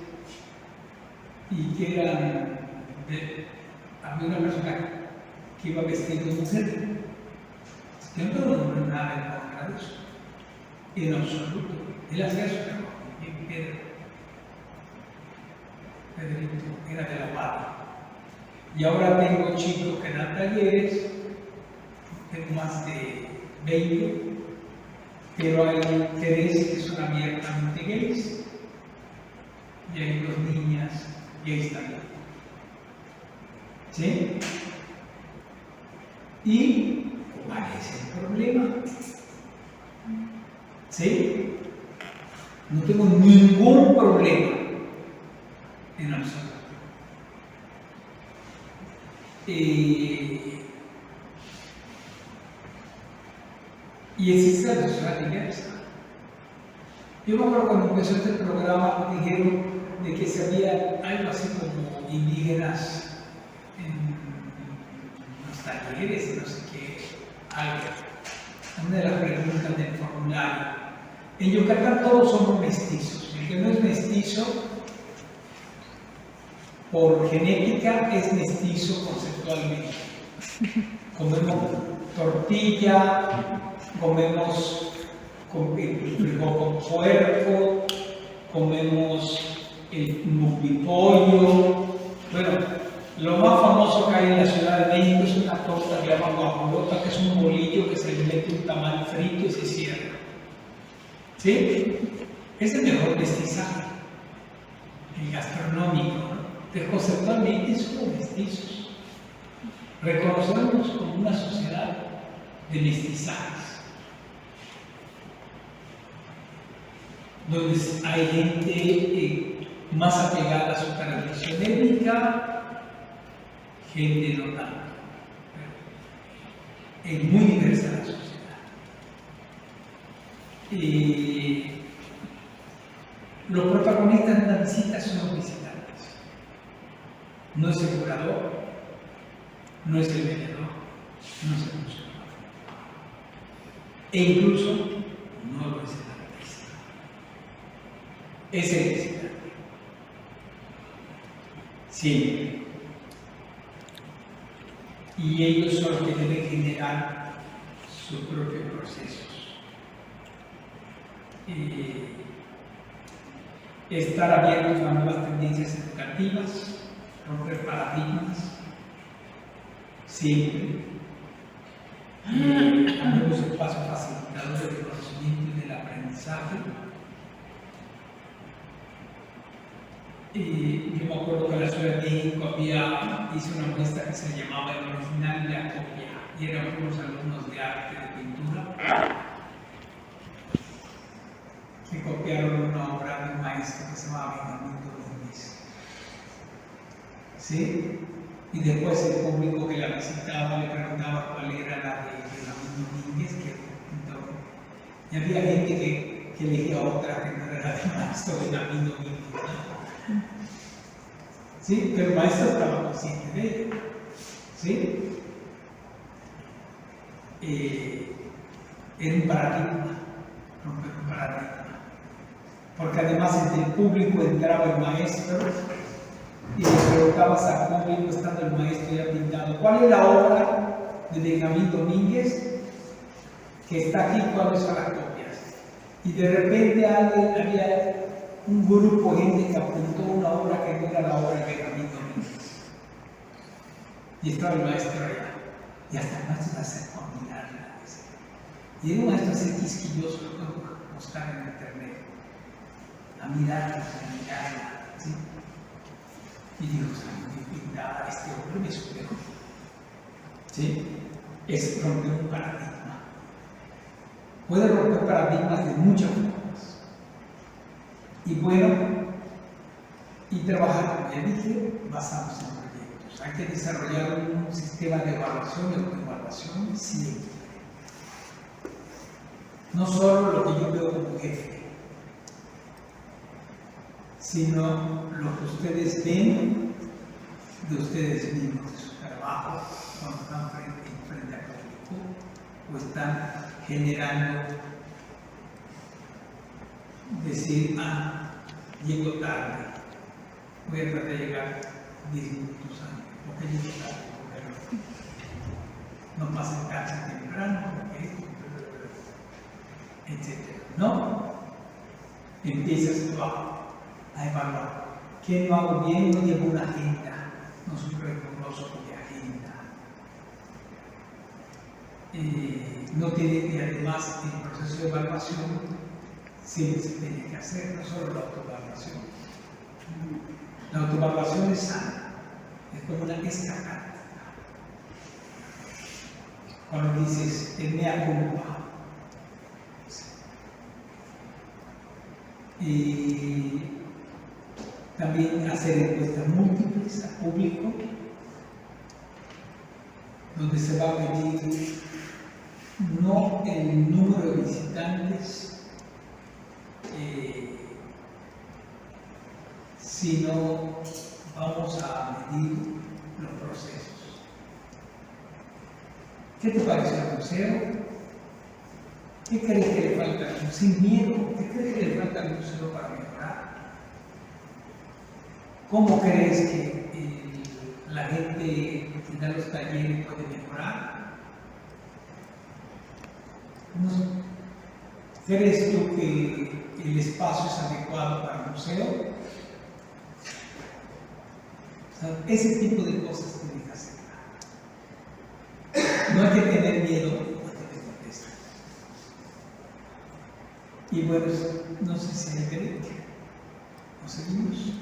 y que eran había una persona que iba vestida de mujer. Yo no tengo nada en contra de eso, en absoluto. Él hacía su trabajo, Pedrito era de la UADI. Y ahora tengo chicos que dan talleres, tengo más de 20, pero hay 3 que son abiertamente gays, y hay 2 niñas gays también. ¿Sí? Y ¿cuál es el problema? ¿Sí? No tengo ningún problema en absoluto. Y existe la sociedad diversa. Yo me acuerdo cuando empezó este programa, dijeron de que se había algo así como indígenas en los talleres, no sé qué, algo. Una de las preguntas del formulario. En Yucatán todos somos mestizos. El que no es mestizo, por genética, es mestizo conceptualmente. Comemos tortilla, comemos frijol con puerco, comemos el nublipollo. Bueno, lo más famoso que hay en la Ciudad de México es una torta que llaman guajolota, que es un bolillo que se le mete un tamal frito y se cierra. ¿Sí? Es el mejor mestizaje, el gastronómico, ¿no? Pero conceptualmente somos mestizos. Reconocernos como una sociedad de mestizajes, donde hay gente más apegada a su tradición étnica, gente no tanto. Es muy diversa la sociedad. Los protagonistas de una visita son los visitantes. No es el curador, no es el vendedor, no es el museógrafo. E incluso no lo es el artista. Es el visitante. Siempre. Y ellos son los que deben generar sus propios procesos. Estar abiertos a nuevas tendencias educativas, romper paradigmas, siempre. A nuevos espacios facilitadores del conocimiento y del aprendizaje. Yo me acuerdo que en la Ciudad de México hice una muestra que se llamaba El original y la copia, y eran unos alumnos de arte, de pintura, que copiaron una obra de un maestro que se llamaba Benjamín Domínguez. ¿Sí? Y después el público que la visitaba le preguntaba cuál era la de Benjamín Domínguez, que pintó. Y había gente que elegía otra que no era del maestro Benjamín Domínguez, ¿no? ¿Sí? Pero el maestro estaba consciente de ello. ¿Sí? Era un paradigma, romper un paradigma. porque además entre el público entraba el maestro y le preguntabas al público, estando el maestro ya pintado, ¿cuál es la obra de Benjamín Domínguez que está aquí? ¿Cuáles son las copias? Y de repente había un grupo de gente que apuntó una obra que no era la obra de Benjamín Domínguez. Y estaba el maestro allá. Y hasta el maestro se acercó a mirarla. Y era un maestro así quisquilloso, lo puedo mostrar en internet. A mirarla, ¿sí? Y digo, muy pintada, este hombre me superó. ¿Sí? Es romper un paradigma. Puede romper paradigmas de muchas formas. Y bueno, y trabajar, como ya dije, basados en proyectos. Hay que desarrollar un sistema de evaluación y autoevaluación siempre. No solo lo que yo veo como jefe, sino lo que ustedes ven de ustedes mismos, de su trabajo, cuando están frente a público, o están generando, decir, llego tarde, voy a tratar de llegar 10 minutos antes, porque llego tarde, porque no pasen casa temprano, porque etcétera. No, empiezas tú a evaluar. ¿Qué no hago bien? No llevo una agenda, no soy riguroso de agenda. No tiene, y además el proceso de evaluación siempre se tiene que hacer, no solo la autoevaluación. La autoevaluación es sana, es como una escapata. Cuando dices, mea culpa. Y también hacer encuestas múltiples a público, donde se va a medir no el número de visitantes, sino vamos a medir los procesos. ¿Qué te parece el museo? ¿Qué crees que le falta? Sin miedo, ¿qué crees que le falta al museo para mejorar? ¿Cómo crees que la gente que da los talleres puede mejorar? ¿No? ¿Crees tú que el espacio es adecuado para el museo? O sea, ese tipo de cosas tienen que hacer. No hay que tener miedo. Y bueno, no sé si hay break. ¿O seguimos?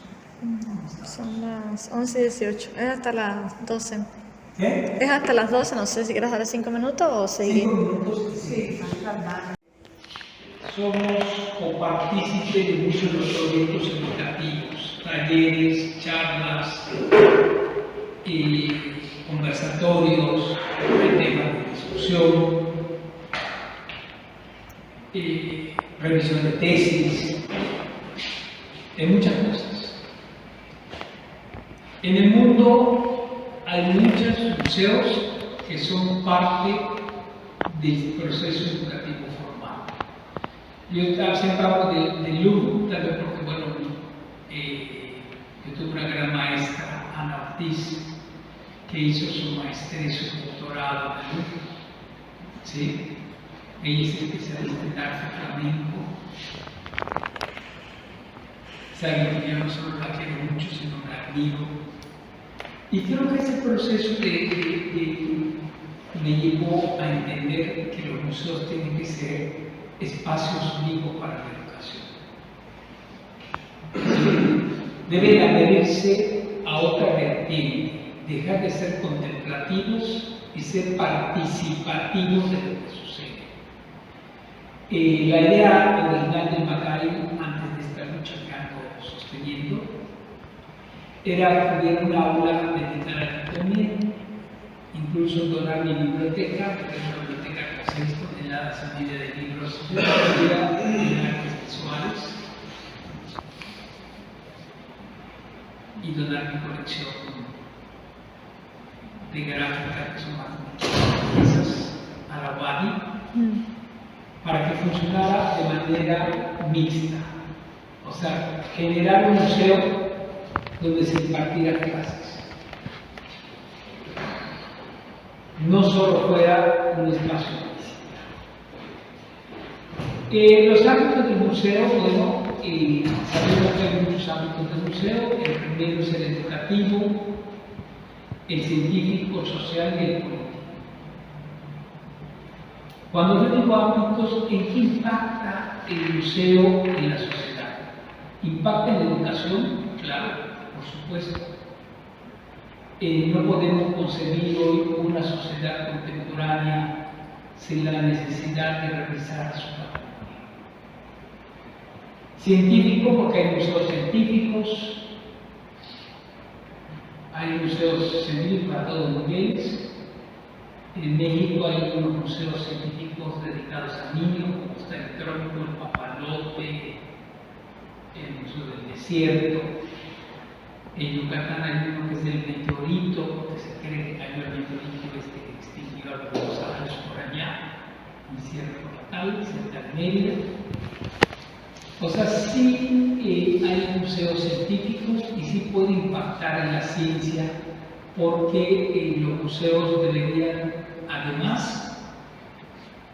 Son las 11:18. Es hasta las 12. ¿Qué? Es hasta las 12. No sé si quieres darle 5 minutos o seguir. 5 minutos y sí. Somos copartícipes de muchos de los proyectos educativos, talleres, charlas, conversatorios, temas de discusión, revisión de tesis, en muchas cosas. En el mundo hay muchos museos que son parte del proceso educativo formal. Yo siempre hablo de Louvre, tal vez porque, bueno, yo tuve una gran maestra, Ana Ortiz, que hizo su maestría y su doctorado en Louvre. ¿Sí? Ella es especialista en arte flamenco. Sabe que yo no solo la quiero mucho, sino la admiro. Y creo que ese proceso me llevó a entender que los museos tienen que ser espacios vivos para la educación. Deben adherirse a otra vertiente, dejar de ser contemplativos y ser participativos de lo que sucede. La idea original del Macari, antes de esta lucha que ando sosteniendo, era que hubiera una aula dedicada a la anatomía, incluso donar mi biblioteca, que es una biblioteca con 6 toneladas y media de libros de artes visuales, y donar mi colección de gráfica, que son más piezas, a la UADI, para que funcionara de manera mixta. O sea, generar un museo donde se impartiera clases. No solo fuera un espacio. Los ámbitos del museo, bueno, sabemos que hay muchos ámbitos del museo. El primero es el educativo, el científico, el social y el político. Cuando yo digo ámbitos, ¿en qué impacta el museo en la sociedad? ¿Impacta en la educación? Claro, por supuesto. No podemos concebir hoy una sociedad contemporánea sin la necesidad de revisar su patrimonio. Científico, porque hay museos científicos, hay museos científicos a todos niveles. En México hay unos museos científicos dedicados a niños, como está el Tronco, el Papalote, el Museo del Desierto. En Yucatán hay uno que es del meteorito, que se cree que cayó el meteorito que extinguió a los años por allá, en Sierra Yucatán, cerca de Mérida. O sea, sí hay museos científicos y sí puede impactar en la ciencia, porque los museos deberían, además,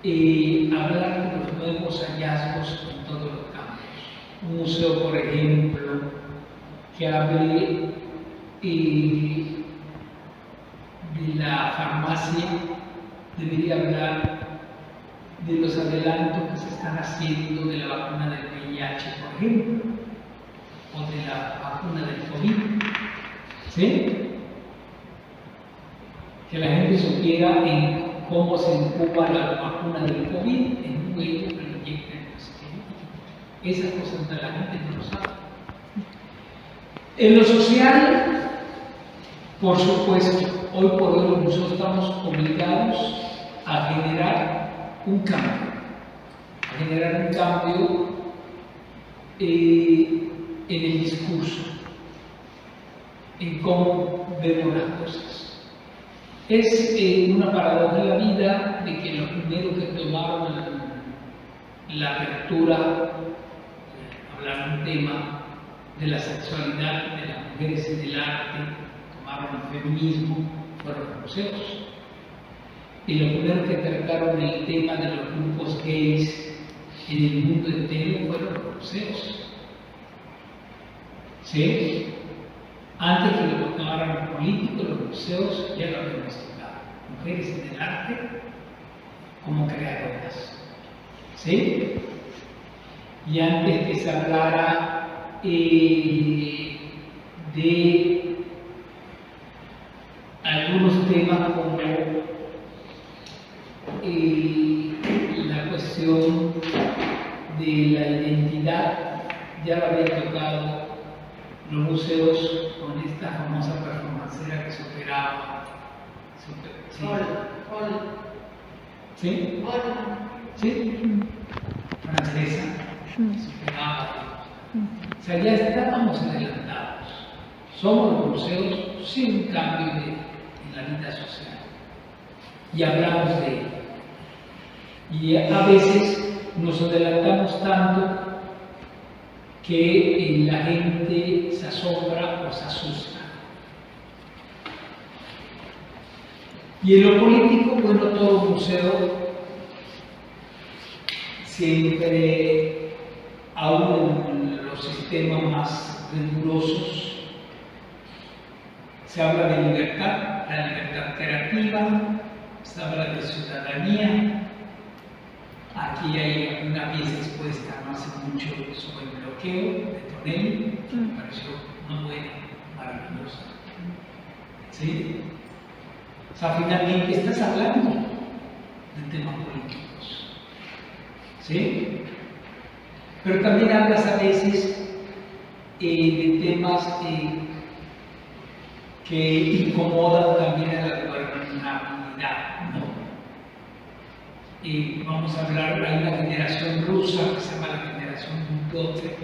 hablar de los nuevos hallazgos en todos los campos. Un museo, por ejemplo, que hable de la farmacia, debería hablar de los adelantos que se están haciendo de la vacuna del VIH, por ejemplo, o de la vacuna del COVID. ¿Sí? Que la gente supiera en cómo se incuba la vacuna del COVID en un huevo que lo inyectan. Esas cosas la gente no lo sabe. En lo social, por supuesto, hoy por hoy los museos estamos obligados a generar un cambio, en el discurso, en cómo vemos las cosas. Es una paradoja de la vida de que los primeros que tomaron la apertura, hablar un tema de la sexualidad de las mujeres y del arte, tomaron el feminismo, fueron los museos. Y los primeros que trataron el tema de los grupos gays en el mundo entero fueron los museos. ¿Sí? Antes que lo tomaran los políticos, los museos ya lo habían estudiado. Mujeres en el arte como creadoras. ¿Sí? Y antes que se hablara de algunos temas como la cuestión de la identidad, ya lo habían tocado los museos con esta famosa performancera que superaba. ¿Sí? ¿Sí? ¿Sí? Francesa, que superaba. O sea, ya estábamos adelantados. Somos los museos sin un cambio en la vida social. Y hablamos de ello. Y a veces nos adelantamos tanto que la gente se asombra o se asusta. Y en lo político, bueno, todo museo siempre, aún en los sistemas más rigurosos, se habla de libertad, la libertad creativa, se habla de ciudadanía. Aquí hay una pieza expuesta no hace mucho sobre el bloqueo de Tonelli, que me pareció una buena, maravillosa. ¿Sí? O sea, finalmente estás hablando de temas políticos. ¿Sí? Pero también hablas a veces de temas que incomodan también a la gobernabilidad, ¿no? Vamos a hablar, hay una generación rusa que se llama la generación Bulldozer,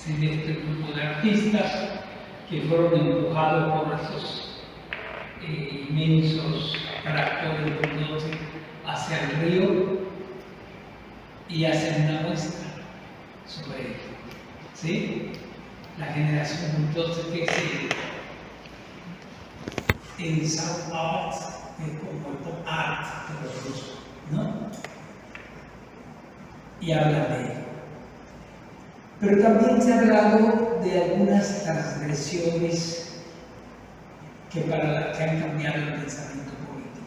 de este grupo de artistas que fueron empujados por esos inmensos tractores Bulldozer hacia el río y hacen una muestra sobre ¿sí? La generación entonces que es el South Art, como el Pop Art de los rusos, ¿no? Y habla de ello. Pero también se ha hablado de algunas transgresiones que han cambiado el pensamiento político.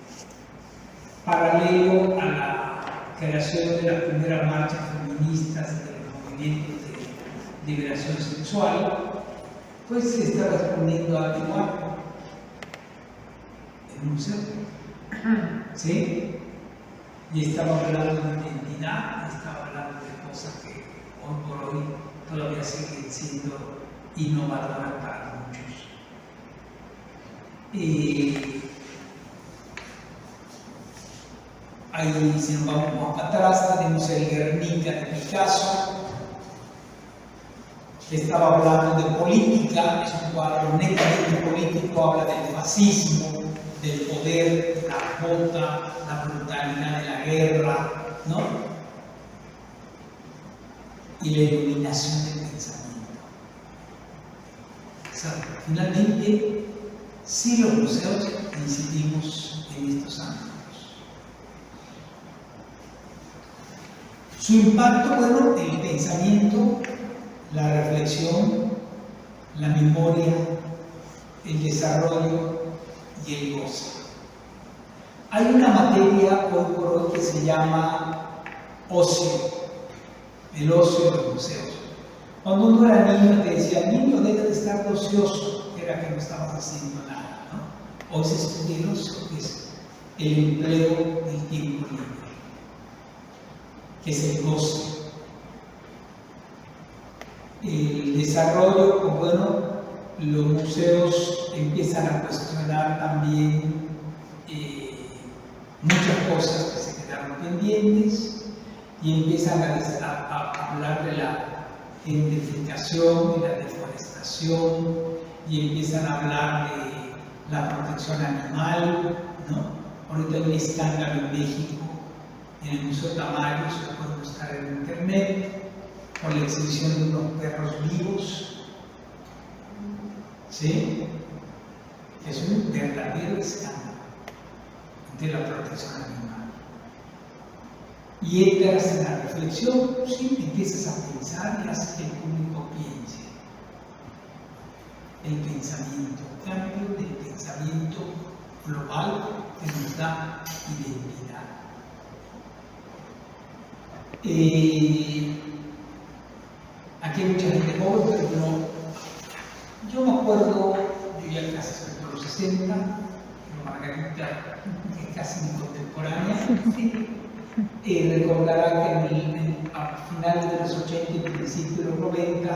Paralelo a la creación de las primeras marchas feministas de los movimientos de liberación sexual, pues se estaba exponiendo a igual en un museo, ¿sí? Y estaba hablando de identidad, estaba hablando de cosas que hoy por hoy todavía siguen siendo innovadoras para muchos. Ahí, si nos vamos más para atrás, tenemos el Guernica de Picasso, que estaba hablando de política, es un cuadro netamente político, habla del fascismo, del poder, la jota, la brutalidad de la guerra, ¿no? Y la iluminación del pensamiento. O sea, finalmente, sí los museos incidimos en estos ámbitos. Su impacto, bueno, el pensamiento, la reflexión, la memoria, el desarrollo y el goce. Hay una materia hoy por hoy que se llama ocio, el ocio de los museos. Cuando uno era niño te decía, el niño debe de estar ocioso, era que no estabas haciendo nada, ¿no? Hoy se estudia el ocio, que es el empleo del tiempo libre, que es el goce. El desarrollo, pues bueno, los museos empiezan a cuestionar también muchas cosas que se quedaron pendientes y empiezan a hablar de la gentrificación y la deforestación y empiezan a hablar de la protección animal, ¿no? Ahorita hay un escándalo en México, en el Museo Tamayo, se lo pueden buscar en internet, por la exhibición de unos perros vivos, ¿sí? Es un verdadero escándalo de la protección animal. Y entras en la reflexión, sí, empiezas a pensar y haces que el público piense. El pensamiento, cambio del pensamiento global que nos da identidad. Aquí hay mucha gente joven, pero no. Yo me acuerdo, yo ya casi estoy por los 60, pero Margarita es casi mi contemporánea, recordará que a finales de los 80 y principios de los 90,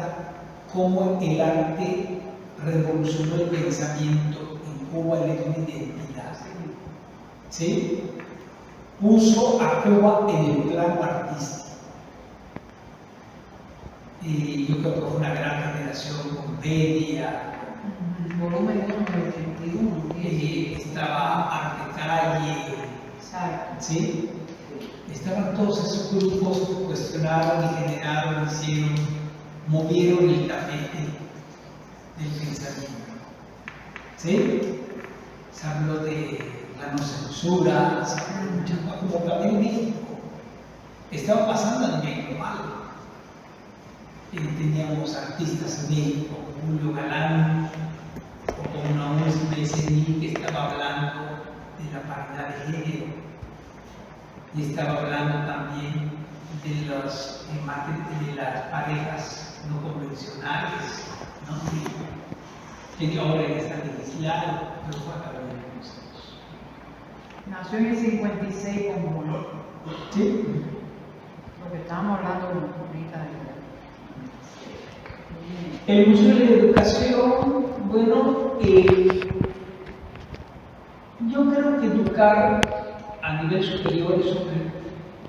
cómo el arte revolucionó el pensamiento en Cuba y le dio una identidad. ¿Sí? Puso a Cuba en el plano artístico. Y yo creo que fue una gran generación con Bedia, Volumen 1 del 81. estaba Arte Calle, Exacto. ¿sí? Estaban todos esos grupos que cuestionaron y generaron, hicieron, movieron el tapete del pensamiento. ¿Sí? Se habló de la no censura, se habló de muchas cosas, como también en México. Estaba pasando a nivel global. Teníamos artistas en México, como Julio Galán, o como una Mesení que estaba hablando de la paridad de género, y estaba hablando también de las parejas no convencionales, ¿no? Que ahora ya está legislado, pero fue a través de nosotros. Nació en el 56 como ¿Sí? lo que estábamos hablando ahorita de El Museo de la Educación, bueno, yo creo que educar a nivel superior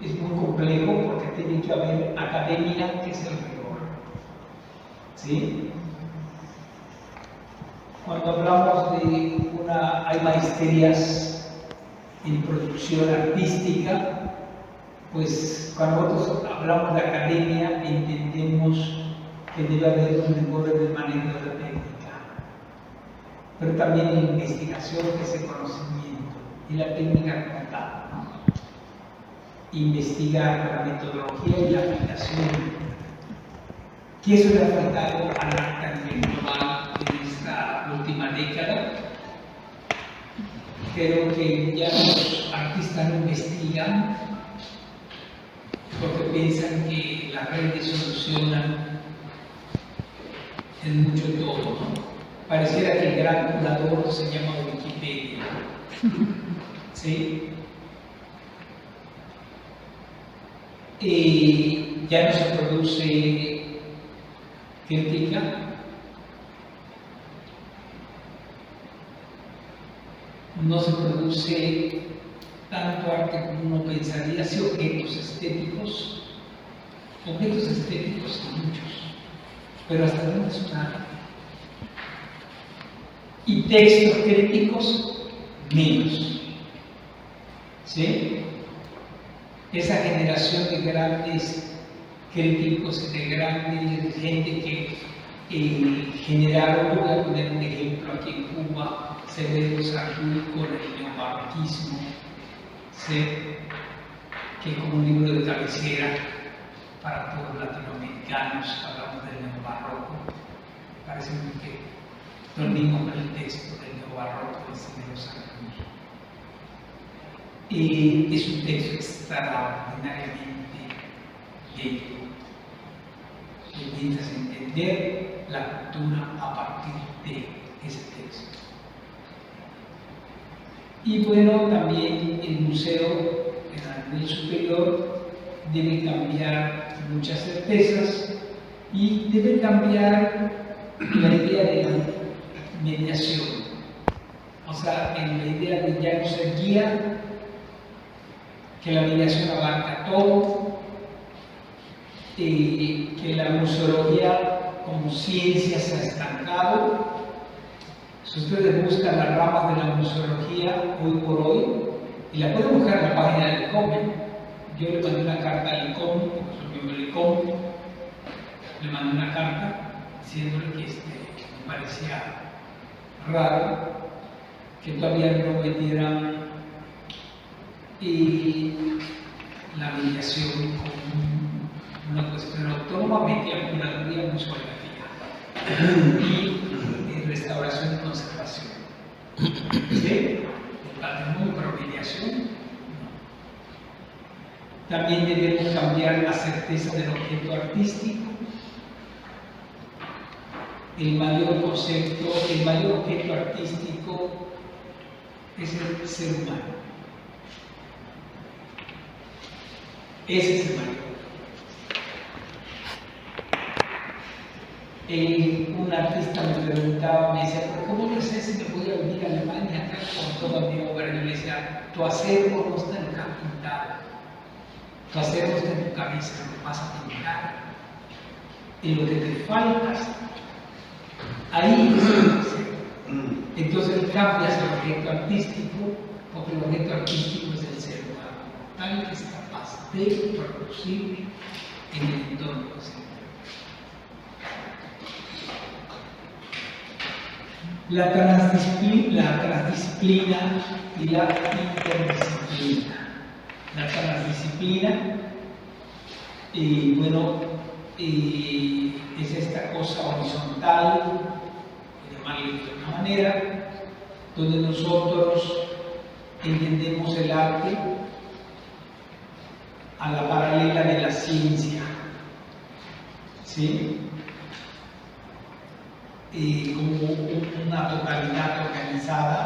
es muy complejo porque tiene que haber academia, que es el rigor. ¿Sí? Cuando hablamos de hay maestrías en producción artística, pues cuando nosotros hablamos de academia entendemos que debe haber un mejor manejo de la técnica, pero también en investigación, que es el conocimiento, y la técnica como tal, ¿no? Investigar la metodología y la aplicación, que eso le ha faltado al arte a nivel global en esta última década. Creo que ya los artistas no investigan porque piensan que las redes solucionan en mucho todo, ¿no? Pareciera que el gran curador se llama Wikipedia, ¿sí? Y ya no se produce crítica, no se produce tanto arte como uno pensaría, sí, objetos estéticos hay muchos, pero hasta no es un arte. Y textos críticos, menos. ¿Sí? Esa generación de grandes críticos, de grande gente que generaron, voy a poner un ejemplo aquí en Cuba, Severo Sarduy con el neobarroquismo, ¿sí? Que es como un libro de cabecera para todos los latinoamericanos, hablamos del neobarroco, parece que dormimos con el texto del neobarroco de Severo Sarduy. Es un texto extraordinariamente bello, que piensas entender la cultura a partir de ese texto. Y bueno, también el museo en el nivel superior debe cambiar muchas certezas y debe cambiar la idea de la mediación. O sea, en la idea de ya no ser guía, que la mediación abarca todo, que la museología como ciencia se ha estancado. Si ustedes buscan las ramas de la museología hoy por hoy, y la pueden buscar en la página del ICOM, yo le mandé una carta al ICOM, porque soy miembro del ICOM, le mandé una carta diciéndole que me parecía raro que todavía no metieran la mediación como una cuestión autónoma, metían curaduría, museografía y restauración y conservación. ¿Sí? El patrimonio por mediación. No. También debemos cambiar la certeza del objeto artístico. El mayor concepto, el mayor objeto artístico es el ser humano. Ese es el mayor. Un artista me preguntaba, me decía, ¿pero cómo no sé si me voy a venir a Alemania acá con toda mi obra? Y yo le decía, tu acervo no está acá pintado, tu acervo está en tu cabeza, lo que vas a pintar, y lo que te faltas, ahí es el acervo. Entonces cambias el objeto artístico, porque el objeto artístico es el ser humano, tal que es capaz de producir en el entorno que se la transdisciplina y la interdisciplina. La transdisciplina, bueno, es esta cosa horizontal, llamarle de una manera, donde nosotros entendemos el arte a la paralela de la ciencia, ¿sí? Como una totalidad organizada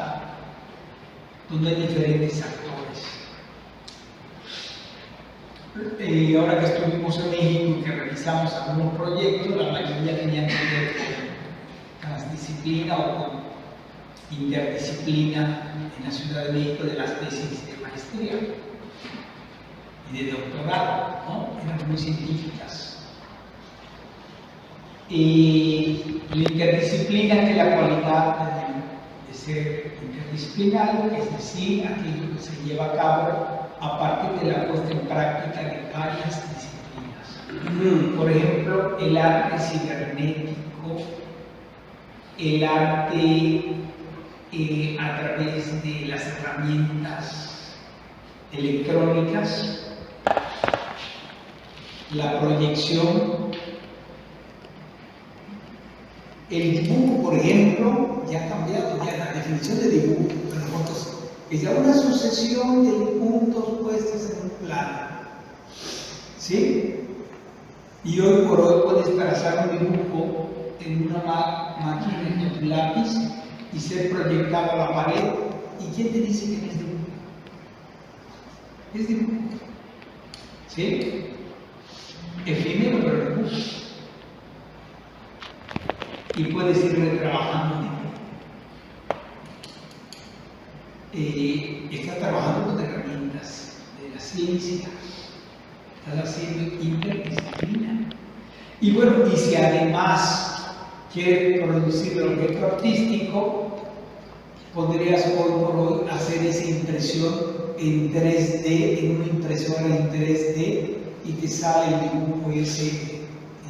donde hay diferentes actores. Ahora que estuvimos en México y que realizamos algunos proyectos, la mayoría tenían que ver con transdisciplina o con interdisciplina en la Ciudad de México de las tesis de maestría y de doctorado, ¿no? Eran muy científicas. Y la interdisciplina, que es la cualidad de ser interdisciplinario, es decir, aquello que se lleva a cabo a partir de la puesta en práctica de varias disciplinas. Por ejemplo, el arte cibernético, el arte a través de las herramientas electrónicas, la proyección, el dibujo, por ejemplo, ya ha cambiado, ya la definición de dibujo en las fotos es ya una sucesión de puntos puestos en un plano, ¿sí? Y hoy por hoy puedes trazar un dibujo en una máquina con tu lápiz y ser proyectado a la pared. ¿Y quién te dice que no es dibujo? Es dibujo, ¿sí? Efímero, pero dibujo. Y puedes ir retrabajando. Estás trabajando con herramientas de la ciencia, estás haciendo interdisciplina. Y bueno, y si además quieres producir el objeto artístico, podrías hoy por hoy hacer esa impresión en 3D, en una impresora en 3D, y te sale el dibujo ese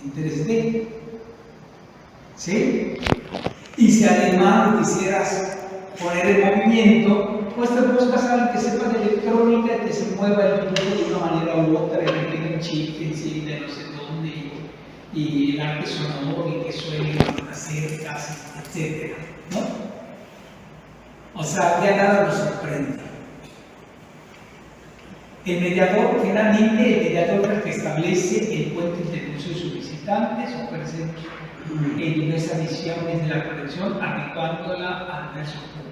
en 3D. ¿Sí? Y si además quisieras poner en movimiento, pues te buscas a alguien que sepa de electrónica y que se mueva el dibujo de una manera u otra, y que tenga un chip que enciende no sé dónde, y el arte sonoro y que suene las cercas, etc. ¿No? O sea, ya nada nos sorprende. El mediador, finalmente, el mediador es el que establece el puente entre el uso y sus visitantes, ofrece en diversas visiones de la colección, adecuándola al verso público.